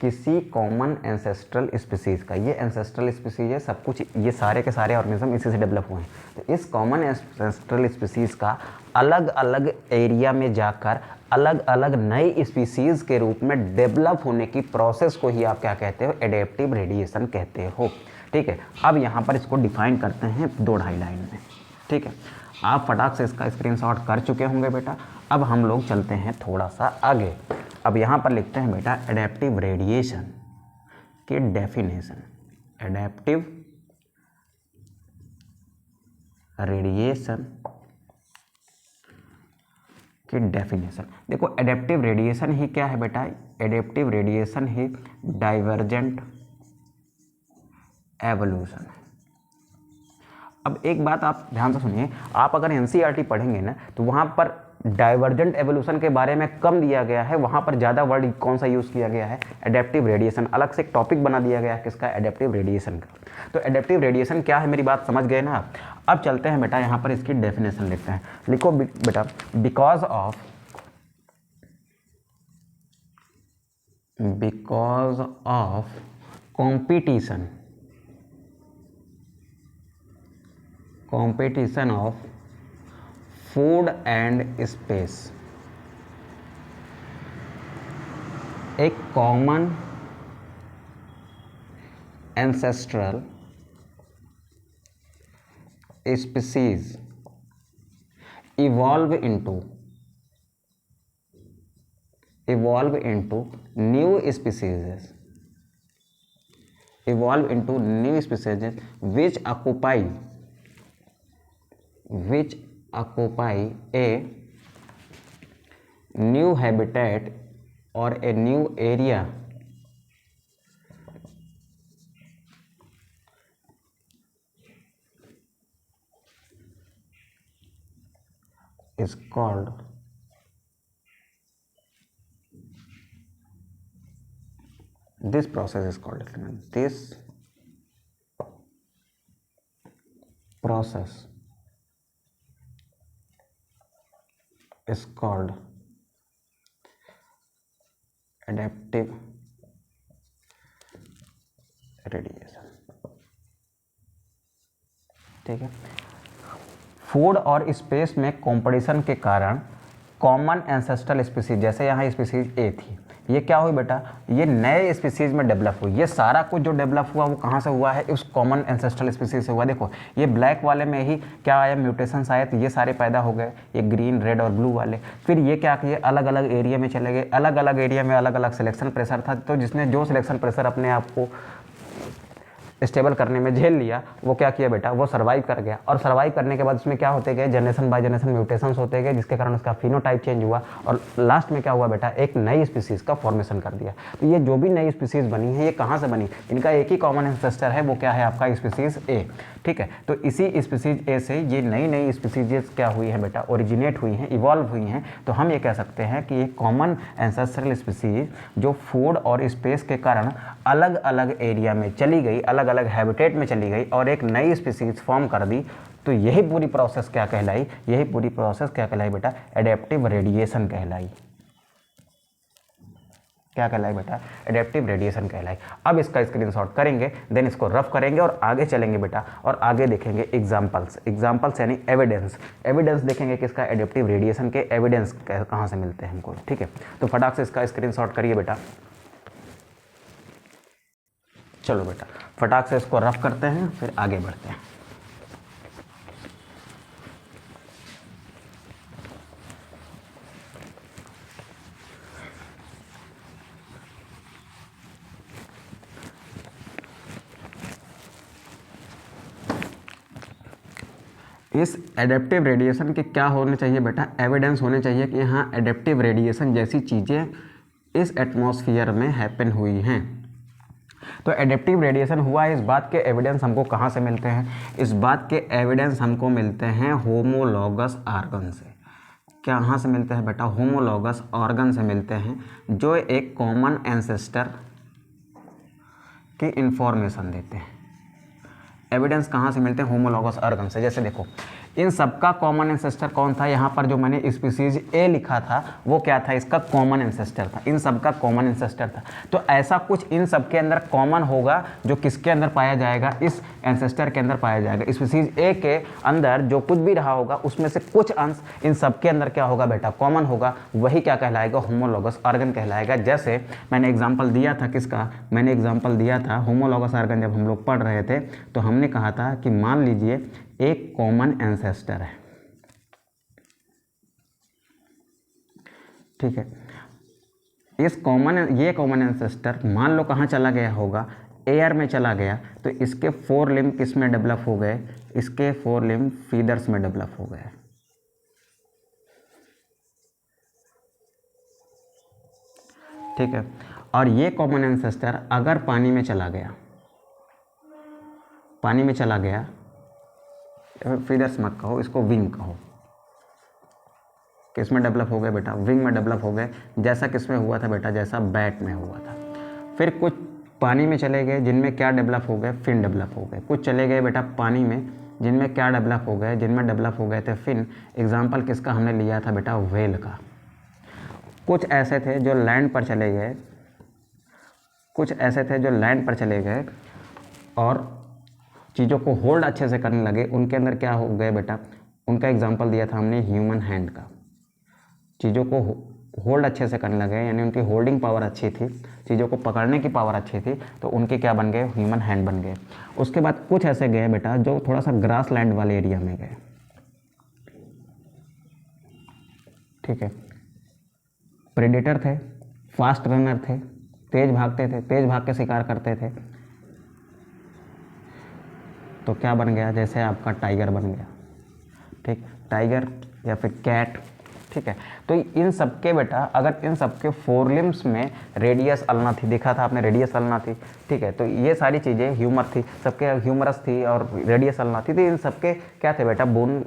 किसी कॉमन एंसेस्ट्रल स्पीसीज का, ये एंसेस्ट्रल स्पीसीज है, सब कुछ ये सारे के सारे ऑर्गेनिज्म इसी से डेवलप हुए हैं, तो इस कॉमन एंसेस्ट्रल स्पीसीज का अलग अलग एरिया में जाकर अलग अलग नई स्पीसीज के रूप में डेवलप होने की प्रोसेस को ही आप क्या कहते हो, एडेप्टिव रेडिएशन कहते हो, ठीक है। अब यहाँ पर इसको डिफाइन करते हैं 2-2.5 लाइन में, ठीक है। आप फटाक से इसका स्क्रीनशॉट कर चुके होंगे बेटा। अब हम लोग चलते हैं थोड़ा सा आगे। अब यहाँ पर लिखते हैं बेटा एडेप्टिव रेडिएशन की डेफिनेशन, एडेप्टिव रेडिएशन की डेफिनेशन। देखो एडेप्टिव रेडिएशन ही क्या है बेटा, एडेप्टिव रेडिएशन ही डाइवर्जेंट एवोल्यूशन है। अब एक बात आप ध्यान से सुनिए, आप अगर एनसीईआरटी पढ़ेंगे ना तो वहाँ पर डाइवर्जेंट एवोल्यूशन के बारे में कम दिया गया है, वहाँ पर ज़्यादा वर्ड कौन सा यूज़ किया गया है, एडेप्टिव रेडिएशन। अलग से एक टॉपिक बना दिया गया है किसका, एडेप्टिव रेडिएशन का। तो एडेप्टिव रेडिएशन क्या है, मेरी बात समझ गए ना आप। अब चलते हैं बेटा यहाँ पर इसकी डेफिनेशन लिखते हैं। लिखो बेटा, because of competition of food and space, a common ancestral species evolve into new species which occupy a new habitat or a new area is called this process is called adaptive radiation, ठीक है। Food और space में competition के कारण common ancestral species, जैसे यहाँ species ए थी, ये क्या हुई बेटा, ये नए स्पीसीज में डेवलप हुई। ये सारा कुछ जो डेवलप हुआ वो कहाँ से हुआ है, उस कॉमन एंसेस्ट्रल स्पीसीज से हुआ। देखो ये ब्लैक वाले में ही क्या आया, म्यूटेशंस आए, तो ये सारे पैदा हो गए, ये ग्रीन, रेड और ब्लू वाले। फिर ये क्या किए, अलग अलग एरिया में चले गए, अलग अलग एरिया में अलग अलग सिलेक्शन प्रेशर था, तो जिसने जो सिलेक्शन प्रेशर अपने आप को स्टेबल करने में झेल लिया, वो क्या किया बेटा, वो सर्वाइव कर गया। और सर्वाइव करने के बाद उसमें क्या होते गए, जनरेशन बाय जनरेशन म्यूटेशंस होते गए, जिसके कारण उसका फिनोटाइप चेंज हुआ और लास्ट में क्या हुआ बेटा, एक नई स्पीसीज का फॉर्मेशन कर दिया। तो ये जो भी नई स्पीसीज बनी है, ये कहाँ से बनी, इनका एक ही कॉमन एंसेस्टर है, वो क्या है आपका स्पीसीज ए। ठीक है, तो इसी स्पीसीज ए से ये नई नई स्पीसीज क्या हुई है बेटा, ओरिजिनेट हुई हैं, इवॉल्व हुई हैं। तो हम ये कह सकते हैं कि एक कॉमन एंसेस्ट्रल स्पीसीज जो फूड और स्पेस के कारण अलग अलग एरिया में चली गई, अलग अलग हैबिटेट में चली गई और एक नई स्पीसीज फॉर्म कर दी। तो यही पूरी प्रोसेस क्या कहलाई, यही पूरी प्रोसेस क्या कहलाई बेटा, एडेप्टिव रेडिएशन कहलाई। क्या कहलाई बेटा, एडेप्टिव रेडिएशन कहलाई। अब इसका स्क्रीनशॉट करेंगे, देन इसको रफ करेंगे और आगे चलेंगे बेटा, और आगे देखेंगे एग्जाम्पल्स यानी एविडेंस देखेंगे कि इसका एडेप्टिव रेडिएशन के एविडेंस कहाँ से मिलते हैं हमको। ठीक है, तो फटाक से इसका स्क्रीनशॉट करिए बेटा। चलो बेटा फटाक से इसको रफ करते हैं, फिर आगे बढ़ते हैं। इस एडेप्टिव रेडिएशन के क्या होने चाहिए बेटा, एविडेंस होने चाहिए कि यहाँ एडेप्टिव रेडिएशन जैसी चीज़ें इस एटमॉस्फेयर में हैपन हुई हैं। तो एडेप्टिव रेडिएशन हुआ है, इस बात के एविडेंस हमको कहाँ से मिलते हैं, इस बात के एविडेंस हमको मिलते हैं होमोलॉगस ऑर्गन से। कहाँ से मिलते हैं बेटा, होमोलॉगस ऑर्गन से मिलते हैं, जो एक कॉमन एंसेस्टर की इंफॉर्मेशन देते हैं। एविडेंस कहाँ से मिलते हैं, होमोलॉगस ऑर्गन से। जैसे देखो इन सबका कॉमन एंसेस्टर कौन था, यहाँ पर जो मैंने स्पीसीज ए लिखा था वो क्या था, इसका कॉमन एंसेस्टर था, इन सबका कॉमन एंसेस्टर था। तो ऐसा कुछ इन सब के अंदर कॉमन होगा जो किसके अंदर पाया जाएगा, इस एंसेस्टर के अंदर पाया जाएगा। स्पीसीज ए के अंदर जो कुछ भी रहा होगा उसमें से कुछ अंश इन सब के अंदर क्या होगा बेटा, कॉमन होगा, वही क्या कहलाएगा, होमोलॉगस ऑर्गन कहलाएगा। जैसे मैंने एग्जाम्पल दिया था किसका, मैंने एग्जाम्पल दिया था होमोलॉगस ऑर्गन, जब हम लोग पढ़ रहे थे तो हमने कहा था कि मान लीजिए एक कॉमन एंसेस्टर है, ठीक है, ये कॉमन एंसेस्टर मान लो कहाँ चला गया होगा, एयर में चला गया, तो इसके 4 लिम्ब किस में डेवलप हो गए, इसके 4 लिम्ब फीदर्स में डेवलप हो गए। ठीक है, और ये कॉमन एंसेस्टर अगर पानी में चला गया, फीदर्स मत कहो, इसको विंग कहो, किस में डेवलप हो गए बेटा, विंग में डेवलप हो गए। जैसा किस में हुआ था बेटा, जैसा बैट में हुआ था। फिर कुछ पानी में चले गए जिनमें क्या डेवलप हो गए, फिन डेवलप हो गए। कुछ चले गए बेटा पानी में जिनमें क्या डेवलप हो गए, जिनमें डेवलप हो गए थे फिन। एग्जाम्पल किसका हमने लिया था बेटा, व्हेल का। कुछ ऐसे थे जो लैंड पर चले गए, और चीज़ों को होल्ड अच्छे से करने लगे, उनके अंदर क्या हो गए बेटा, उनका एग्जांपल दिया था हमने ह्यूमन हैंड का। चीज़ों को होल्ड अच्छे से करने लगे, यानी उनकी होल्डिंग पावर अच्छी थी, चीज़ों को पकड़ने की पावर अच्छी थी, तो उनके क्या बन गए, ह्यूमन हैंड बन गए। उसके बाद कुछ ऐसे गए बेटा जो थोड़ा सा ग्रास लैंड वाले एरिया में गए, ठीक है, प्रेडेटर थे, फास्ट रनर थे, तेज भागते थे, तेज भाग के शिकार करते थे, तो क्या बन गया, जैसे आपका टाइगर बन गया, ठीक, टाइगर या फिर कैट। ठीक है, तो इन सब के बेटा, अगर इन सब के 4 लिम्स में रेडियस अल्ना थी, देखा था आपने रेडियस अल्ना थी, ठीक है, तो ये सारी चीज़ें ह्यूमर थी, सबके ह्यूमरस थी और रेडियस अल्ना थी, तो इन सबके क्या थे बेटा, बोन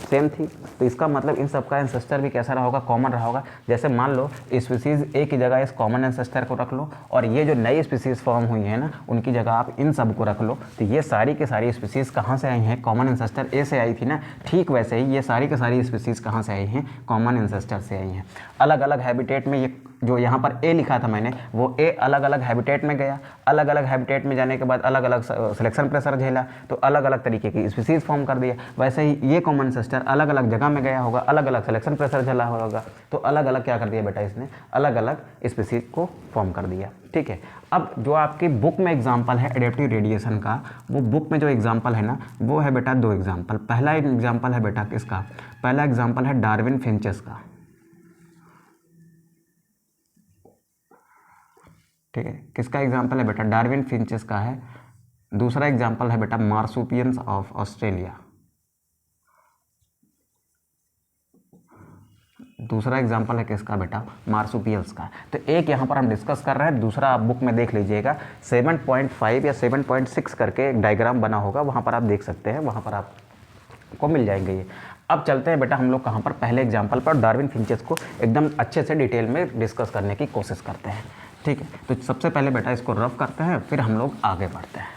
सेम थी। तो इसका मतलब इन सबका एंसेस्टर भी कैसा रहा होगा, कॉमन रहा होगा। जैसे मान लो स्पीसीज ए की जगह इस कॉमन एंसेस्टर को रख लो, और ये जो नई स्पीसीज फॉर्म हुई है ना, उनकी जगह आप इन सब को रख लो, तो ये सारी की सारी स्पीसीज कहाँ से आई हैं, कॉमन एंसेस्टर ए से आई थी ना। ठीक वैसे ही ये सारी की सारी स्पीसीज कहाँ से आई हैं, कॉमन एंसेस्टर से आई हैं। अलग अलग हैबिटेट में ये जो यहाँ पर ए लिखा था मैंने, वो ए अलग अलग हैबिटेट में गया, अलग अलग हैबिटेट में जाने के बाद अलग अलग सिलेक्शन प्रेशर झेला, तो अलग अलग तरीके की स्पीसीज फॉर्म कर दिया। वैसे ही ये कॉमन सिस्टर अलग अलग जगह में गया होगा, अलग अलग सिलेक्शन प्रेशर झेला होगा, तो अलग अलग क्या कर दिया बेटा, इसने अलग अलग स्पीसीज को फॉर्म कर दिया। ठीक है, अब जो आपकी बुक में एग्जाम्पल है एडेप्टिव रेडिएशन का, वो बुक में जो एग्जाम्पल है ना, वो है बेटा 2 एग्जाम्पल। पहला एग्जाम्पल है बेटा किसका, पहला एग्जाम्पल है डार्विन फिंचेस का। ठीक है, किसका एग्जाम्पल है बेटा, डार्विन फिंचेस का है। दूसरा एग्जाम्पल है बेटा मार्सुपियंस ऑफ ऑस्ट्रेलिया। दूसरा एग्जाम्पल है किसका बेटा, मार्सुपियल्स का। तो एक यहाँ पर हम डिस्कस कर रहे हैं, दूसरा आप बुक में देख लीजिएगा 7.5 या 7.6 करके एक डायग्राम बना होगा, वहाँ पर आप देख सकते हैं, वहाँ पर आपको मिल जाएंगे ये। अब चलते हैं बेटा हम लोग कहाँ पर, पहले एग्जाम्पल पर डार्विन फिंचेस को एकदम अच्छे से डिटेल में डिस्कस करने की कोशिश करते हैं। ठीक है, तो सबसे पहले बेटा इसको रफ करते हैं, फिर हम लोग आगे बढ़ते हैं।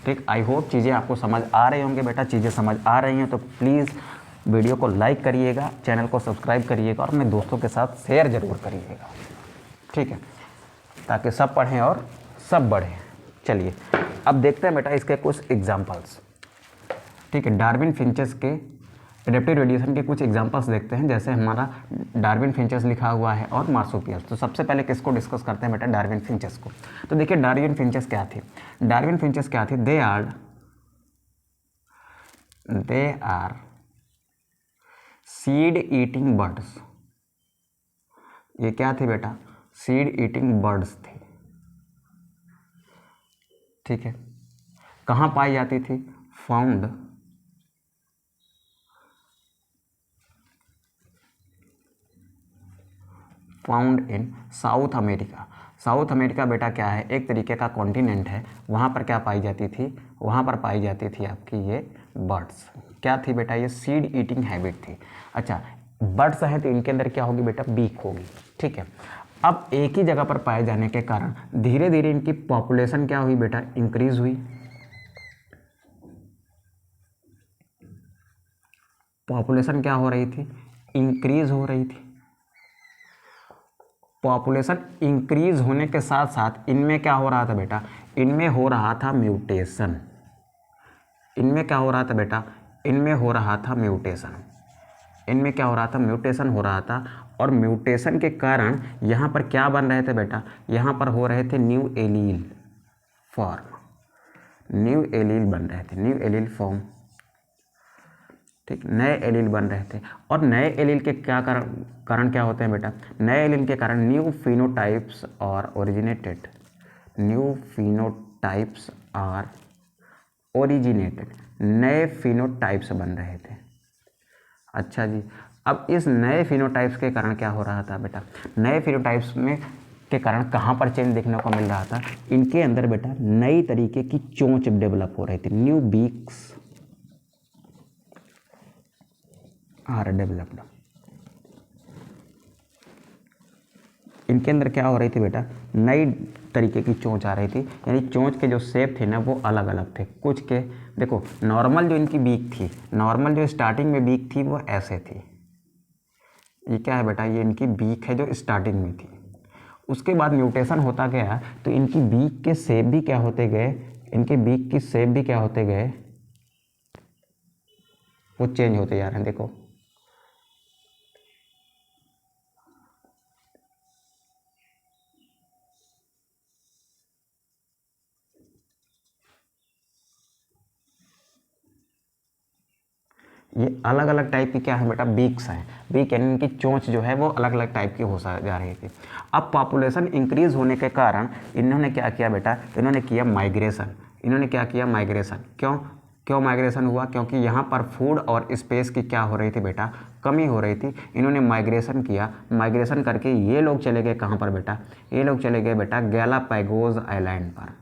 ठीक, आई होप चीज़ें आपको समझ आ रही होंगी बेटा। चीज़ें समझ आ रही हैं तो प्लीज़ वीडियो को लाइक करिएगा, चैनल को सब्सक्राइब करिएगा और अपने दोस्तों के साथ शेयर ज़रूर करिएगा। ठीक है, ताकि सब पढ़ें और सब बढ़ें। चलिए अब देखते हैं बेटा इसके कुछ एग्जाम्पल्स। ठीक है, डार्विन फिंचेस के एडेप्टिव रेडिएशन के कुछ एग्जांपल्स देखते हैं। जैसे हमारा डार्विन फिंचेस लिखा हुआ है और मार्सुपियल्स। तो सबसे पहले किसको डिस्कस करते हैं बेटा, डार्विन फिंचेस को। तो देखिए डार्विन फिंचेस क्या थी, डार्विन फिंचेस क्या थी, they are seed eating birds. ये क्या थी बेटा, सीड ईटिंग बर्ड्स थी। ठीक है, कहाँ पाई जाती थी, found in south America. South America बेटा क्या है, एक तरीके का कॉन्टिनेंट है, वहाँ पर क्या पाई जाती थी, वहाँ पर पाई जाती थी आपकी ये बर्ड्स। क्या थी बेटा, ये सीड ईटिंग हैबिट थी। अच्छा, बर्ड्स हैं तो इनके अंदर क्या होगी बेटा, बीक होगी। ठीक है, अब एक ही जगह पर पाए जाने के कारण धीरे धीरे इनकी पॉपुलेशन क्या हुई बेटा, इंक्रीज हुई। पॉपुलेशन क्या हो रही थी, इंक्रीज हो रही थी। पॉपुलेशन इंक्रीज होने के साथ साथ इनमें क्या हो रहा था बेटा, इनमें हो रहा था म्यूटेशन। इनमें क्या हो रहा था बेटा, इनमें हो रहा था म्यूटेशन। इनमें क्या हो रहा था, म्यूटेशन हो रहा था। और म्यूटेशन के कारण यहाँ पर क्या बन रहे थे बेटा, यहाँ पर हो रहे थे new allele form. New allele बन रहे थे, न्यू एलील फॉर्म। ठीक, नए एलील बन रहे थे। और नए एलील के क्या कारण क्या होते हैं बेटा, नए एलील के कारण न्यू फिनोटाइप्स और originated. New phenotypes are originated, नए फिनोटाइप्स बन रहे थे। अच्छा जी, अब इस नए फिनोटाइप्स के कारण क्या हो रहा था बेटा, नए फिनोटाइप्स में के कारण कहाँ पर चेंज देखने को मिल रहा था, इनके अंदर बेटा नई तरीके की चोंच डेवलप हो रही थी। New beaks are developed. इनके अंदर क्या हो रही थी बेटा, नई तरीके की चोंच आ रही थी, यानी चोंच के जो शेप थे ना वो अलग अलग थे। कुछ के देखो, नॉर्मल जो इनकी बीक थी, नॉर्मल जो स्टार्टिंग में बीक थी वो ऐसे थी। ये क्या है बेटा, ये इनकी बीक है जो स्टार्टिंग में थी। उसके बाद म्यूटेशन होता गया तो इनकी बीक के शेप भी क्या होते गए, इनके बीक की शेप भी क्या होते गए, वो चेंज होते जा रहे हैं। देखो ये अलग अलग टाइप की क्या है बेटा, बीक्स हैं। बीक यानी इनकी चोंच जो है वो अलग अलग टाइप की हो जा रही थी। अब पॉपुलेशन इंक्रीज होने के कारण इन्होंने क्या किया बेटा, इन्होंने किया माइग्रेशन। इन्होंने क्या किया, माइग्रेशन। क्यों माइग्रेशन हुआ, क्योंकि यहाँ पर फूड और स्पेस की क्या हो रही थी बेटा, कमी हो रही थी। इन्होंने माइग्रेशन किया, माइग्रेशन करके ये लोग चले गए कहाँ पर बेटा, ये लोग चले गए बेटा गैलापागोस आइलैंड पर।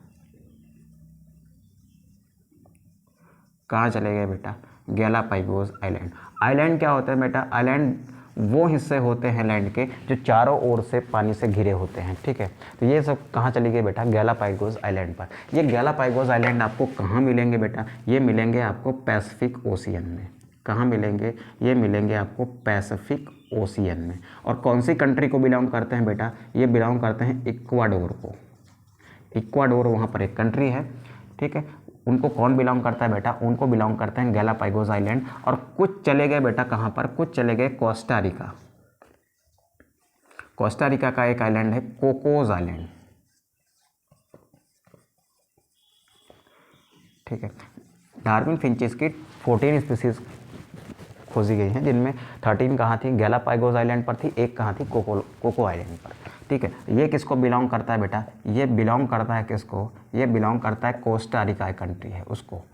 कहाँ चले गए बेटा, गैलापागोस आइलैंड। आइलैंड क्या होता है बेटा, आइलैंड वो हिस्से होते हैं लैंड के जो चारों ओर से पानी से घिरे होते हैं। ठीक है, तो ये सब कहाँ चली गई बेटा, गैलापागोस आइलैंड पर। ये गैलापागोस आइलैंड आपको कहाँ मिलेंगे बेटा, ये मिलेंगे आपको पैसिफिक ओशियन में। कहाँ मिलेंगे? ये मिलेंगे आपको पैसिफिक ओशियन में। और कौन सी कंट्री को बिलोंग करते हैं बेटा? ये बिलोंग करते हैं इक्वाडोर को। इक्वाडोर वहाँ पर एक कंट्री है, ठीक है। उनको कौन बिलोंग करता है बेटा? उनको बिलोंग करते हैं गैलापागोस आइलैंड। और कुछ चले गए बेटा कहाँ पर? कुछ चले गए कोस्टा रिका। कोस्टा रिका का एक आइलैंड है कोकोस आइलैंड, ठीक है। डार्विन फिंचेस की 14 स्पीसीज खोजी गई हैं, जिनमें 13 कहाँ थी? गैलापागोस आइलैंड पर थी, एक कहाँ थी? कोको आइलैंड पर, ठीक है। ये किसको बिलोंग करता है बेटा? ये बिलोंग करता है किसको? ये बिलोंग करता है कोस्टा रिका कंट्री है उसको।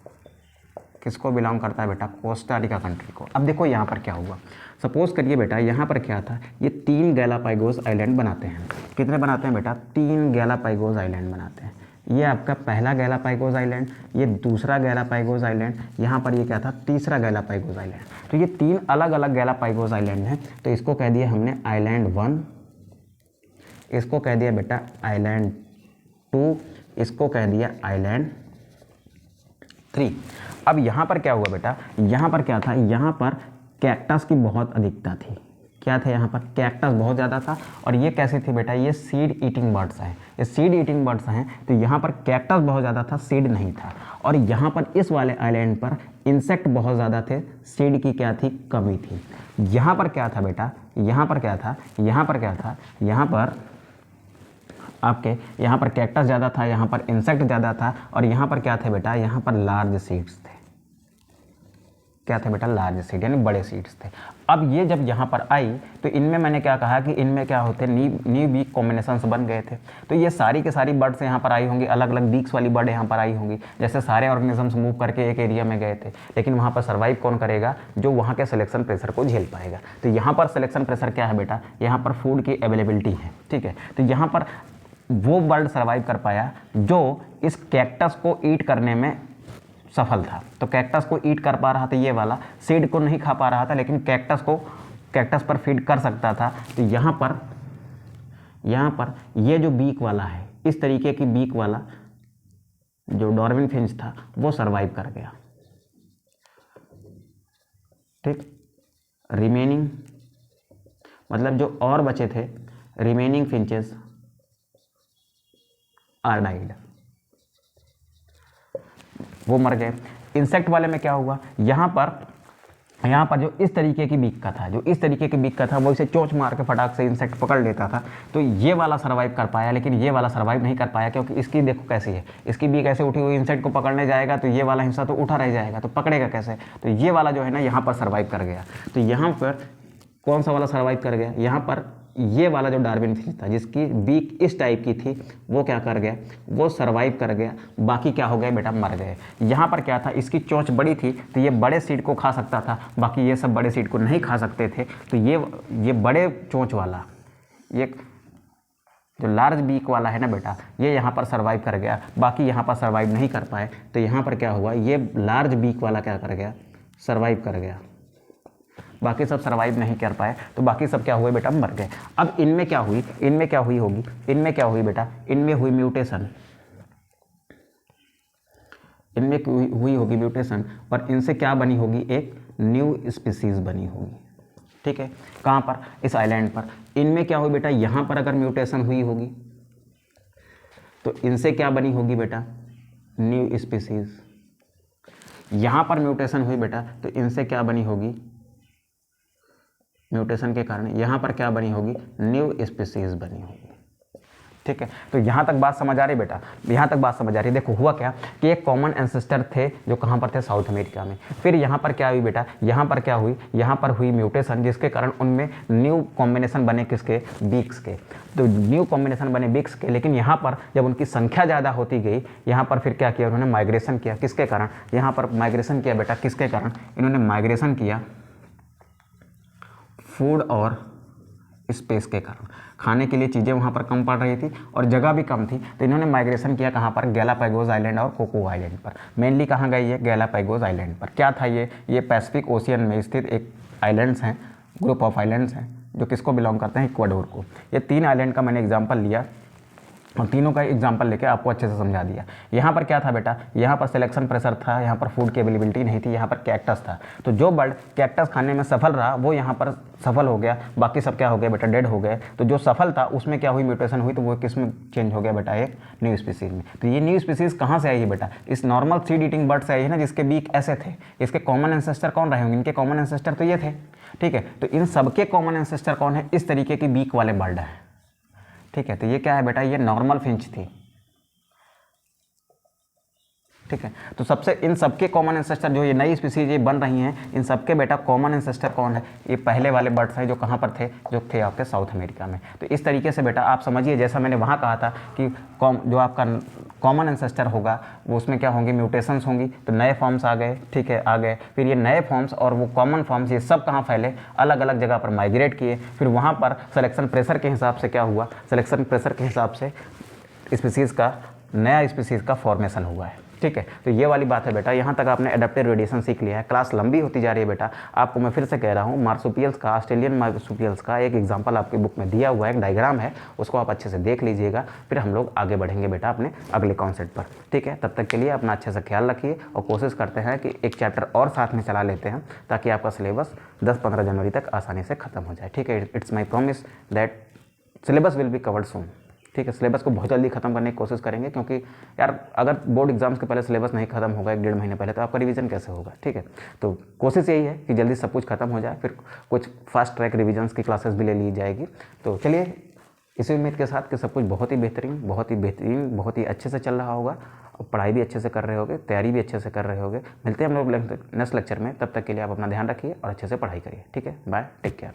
किसको बिलोंग करता है बेटा? कोस्टा रिका कंट्री को। अब देखो यहाँ पर क्या हुआ। सपोज करिए बेटा यहाँ पर क्या था, ये 3 गैलापागोस आइलैंड बनाते हैं। कितने बनाते हैं बेटा? 3 गैलापागोस आइलैंड बनाते हैं। ये आपका पहला गैलापागोस आइलैंड, ये दूसरा गैलापागोस आइलैंड, यहाँ पर ये क्या था? तीसरा गैलापागोस आइलैंड। तो ये 3 अलग अलग गैलापागोस आइलैंड हैं। तो इसको कह दिया हमने आइलैंड 1, इसको कह दिया बेटा आइलैंड 2, इसको कह दिया आइलैंड 3। अब यहाँ पर क्या हुआ बेटा? यहाँ पर क्या था? यहाँ पर कैक्टस की बहुत अधिकता थी। क्या था यहाँ पर? कैक्टस बहुत ज़्यादा था। और ये कैसे थे बेटा? ये सीड ईटिंग बर्ड्स हैं, ये सीड ईटिंग बर्ड्स हैं। तो यहाँ पर कैक्टस बहुत ज़्यादा था, सीड नहीं था। और यहाँ पर इस वाले आइलैंड पर इंसेक्ट बहुत ज़्यादा थे, सीड की क्या थी? कमी थी। यहाँ पर क्या था बेटा? यहाँ पर क्या था? यहाँ पर क्या था? यहाँ पर आपके यहाँ पर कैक्टस ज़्यादा था, यहाँ पर इंसेक्ट ज़्यादा था। और यहाँ पर क्या थे बेटा? यहाँ पर लार्ज सीड्स थे। क्या थे बेटा? लार्ज सीड, यानी बड़े सीड्स थे। अब ये जब यहाँ पर आई तो इनमें मैंने क्या कहा कि इनमें क्या होते? न्यू बीक कॉम्बिनेशंस बन गए थे। तो ये सारी के सारी बर्ड्स यहाँ पर आई होंगी, अलग अलग बीक्स वाली बर्ड यहाँ पर आई होंगी। जैसे सारे ऑर्गेनिजम्स मूव करके एक एरिया में गए थे, लेकिन वहाँ पर सर्वाइव कौन करेगा? जो वहाँ के सिलेक्शन प्रेशर को झेल पाएगा। तो यहाँ पर सिलेक्शन प्रेशर क्या है बेटा? यहाँ पर फूड की अवेलेबिलिटी है, ठीक है। तो यहाँ पर वो बर्ड सर्वाइव कर पाया जो इस कैक्टस को ईट करने में सफल था। तो कैक्टस को ईट कर पा रहा था ये वाला, सीड को नहीं खा पा रहा था, लेकिन कैक्टस पर फीड कर सकता था। तो यहाँ पर ये जो बीक वाला है, इस तरीके की बीक वाला जो डार्विन फिंच था वो सर्वाइव कर गया, ठीक। रिमेनिंग मतलब जो और बचे थे, रिमेनिंग फिंचेस आर डाइड, वो मर गए। इंसेक्ट वाले में क्या हुआ? यहाँ पर जो इस तरीके की बीक का था, वो इसे चोंच मार के फटाक से इंसेक्ट पकड़ लेता था। तो ये वाला सर्वाइव कर पाया, लेकिन ये वाला सर्वाइव नहीं कर पाया, क्योंकि इसकी देखो कैसी है, इसकी बीक ऐसे उठी हुई, इंसेक्ट को पकड़ने जाएगा तो ये वाला हिस्सा तो उठा रह जाएगा, तो पकड़ेगा कैसे? तो ये वाला जो है ना यहाँ पर सर्वाइव कर गया। तो यहाँ पर कौन सा वाला सर्वाइव कर गया? यहाँ पर ये वाला जो डार्विन फिंच था, जिसकी बीक इस टाइप की थी, वो क्या कर गया? वो सर्वाइव कर गया। बाकी क्या हो गए बेटा? मर गए। यहाँ पर क्या था? इसकी चोंच बड़ी थी, तो ये बड़े सीड को खा सकता था, बाकी ये सब बड़े सीड को नहीं खा सकते थे। तो ये बड़े चोंच वाला, ये जो लार्ज बीक वाला है ना बेटा, ये यहाँ पर सर्वाइव कर गया, बाकी यहाँ पर सर्वाइव नहीं कर पाए। तो यहाँ पर क्या हुआ? ये लार्ज बीक वाला क्या कर गया? सर्वाइव कर गया, बाकी सब सर्वाइव नहीं कर पाए। तो बाकी सब क्या हुए बेटा? मर गए। अब इनमें क्या हुई? इनमें क्या हुई बेटा? इनमें हुई म्यूटेशन, हुई होगी म्यूटेशन, पर इनसे क्या बनी होगी? एक न्यू स्पीसीज बनी होगी, ठीक है। कहाँ पर? इस आइलैंड पर। इनमें क्या हुई बेटा? यहाँ पर अगर म्यूटेशन हुई होगी तो इनसे क्या बनी होगी बेटा? New species. यहाँ पर म्यूटेशन हुई बेटा, तो इनसे क्या बनी होगी? म्यूटेशन के कारण यहाँ पर क्या बनी होगी? न्यू स्पीसीज बनी होगी, ठीक है। तो यहाँ तक बात समझ आ रही बेटा? यहाँ तक बात समझ आ रही। देखो हुआ क्या कि एक कॉमन एंसेस्टर थे जो कहाँ पर थे? साउथ अमेरिका में। फिर यहाँ पर क्या हुई बेटा? यहाँ पर क्या हुई? यहाँ पर हुई म्यूटेशन, जिसके कारण उनमें न्यू कॉम्बिनेशन बने, किसके? बीक्स के। तो न्यू कॉम्बिनेशन बने बीक्स के, लेकिन यहाँ पर जब उनकी संख्या ज़्यादा होती गई, यहाँ पर फिर क्या किया उन्होंने? माइग्रेशन किया। किसके कारण? यहाँ पर माइग्रेशन किया बेटा, किसके कारण? इन्होंने माइग्रेशन किया फूड और स्पेस के कारण। खाने के लिए चीज़ें वहाँ पर कम पड़ रही थी और जगह भी कम थी, तो इन्होंने माइग्रेशन किया कहाँ पर? गैलापागोस आइलैंड और कोको आइलैंड पर। मेनली कहाँ गई है? गैलापागोस आइलैंड पर। क्या था ये पैसिफिक ओशियन में स्थित एक आइलैंड्स हैं, ग्रुप ऑफ आइलैंड्स हैं, जो किसको बिलोंग करते हैं? इक्वाडोर को। ये 3 आइलैंड का मैंने एग्जाम्पल लिया, और तीनों का एग्जांपल लेके आपको अच्छे से समझा दिया। यहाँ पर क्या था बेटा, यहाँ पर सिलेक्शन प्रेशर था, यहाँ पर फूड की अवेलेबिलिटी नहीं थी, यहाँ पर कैक्टस था। तो जो बर्ड कैक्टस खाने में सफल रहा वो यहाँ पर सफल हो गया, बाकी सब क्या हो गया बेटा, डेड हो गए। तो जो सफल था उसमें क्या हुई, म्यूटेशन हुई, तो वो किस में चेंज हो गया बेटा, एक न्यू स्पीसीज में। तो ये न्यू स्पीसीज कहाँ से आई है बेटा, इस नॉर्मल सीड ईटिंग बर्ड से आई है ना, जिसके बीक ऐसे थे। इसके कॉमन एंसेस्टर कौन रहे होंगे, इनके कॉमन एंसेस्टर तो ये थे, ठीक है। तो इन सबके कॉमन एंसेस्टर कौन है, इस तरीके की बीक वाले बर्ड है, ठीक है। तो ये क्या है बेटा, ये नॉर्मल फिंच थी, ठीक है। तो सबसे इन सबके कॉमन एंसेस्टर जो ये नई स्पीसीज ये बन रही हैं, इन सबके बेटा कॉमन एंसेस्टर कौन है, ये पहले वाले बर्ड्स हैं जो कहाँ पर थे, जो थे आपके साउथ अमेरिका में। तो इस तरीके से बेटा आप समझिए, जैसा मैंने वहाँ कहा था कि जो आपका कॉमन एंसेस्टर होगा वो उसमें क्या होंगे, म्यूटेशंस होंगी, तो नए फॉर्म्स आ गए, ठीक है, आ गए। फिर ये नए फॉर्म्स और वो कॉमन फॉर्म्स ये सब कहाँ फैले, अलग अलग जगह पर माइग्रेट किए। फिर वहाँ पर सिलेक्शन प्रेशर के हिसाब से क्या हुआ, सिलेक्शन प्रेशर के हिसाब से स्पीसीज़ का, नया स्पीसीज़ का फॉर्मेशन हुआ है, ठीक है। तो ये वाली बात है बेटा, यहाँ तक आपने एडेप्टिव रेडिएशन सीख लिया है। क्लास लंबी होती जा रही है बेटा, आपको मैं फिर से कह रहा हूँ, मार्सुपियल्स का, ऑस्ट्रेलियन मार्सुपियल्स का एक एग्जांपल आपकी बुक में दिया हुआ है, एक डायग्राम है, उसको आप अच्छे से देख लीजिएगा। फिर हम लोग आगे बढ़ेंगे बेटा अपने अगले कॉन्सेप्ट पर, ठीक है। तब तक के लिए अपना अच्छे से ख्याल रखिए और कोशिश करते हैं कि एक चैप्टर और साथ में चला लेते हैं, ताकि आपका सिलेबस 10-15 जनवरी तक आसानी से खत्म हो जाए, ठीक है। It's my promise that syllabus will be covered soon, ठीक है। सिलेबस को बहुत जल्दी खत्म करने की कोशिश करेंगे, क्योंकि यार अगर बोर्ड एग्जाम्स के पहले सिलेबस नहीं खत्म होगा 1-1.5 महीने पहले, तो आपका रिवीजन कैसे होगा, ठीक है। तो कोशिश यही है कि जल्दी सब कुछ खत्म हो जाए, फिर कुछ फास्ट ट्रैक रिविजन्स की क्लासेस भी ले ली जाएगी। तो चलिए इसी उम्मीद के साथ कि सब कुछ बहुत ही बेहतरीन, बहुत ही अच्छे से चल रहा होगा, और पढ़ाई भी अच्छे से कर रहे होगे, तैयारी भी अच्छे से कर रहे होगे। मिलते हैं हम लोग नेक्स्ट लेक्चर में, तब तक के लिए आप अपना ध्यान रखिए और अच्छे से पढ़ाई करिए, ठीक है। Bye, take care.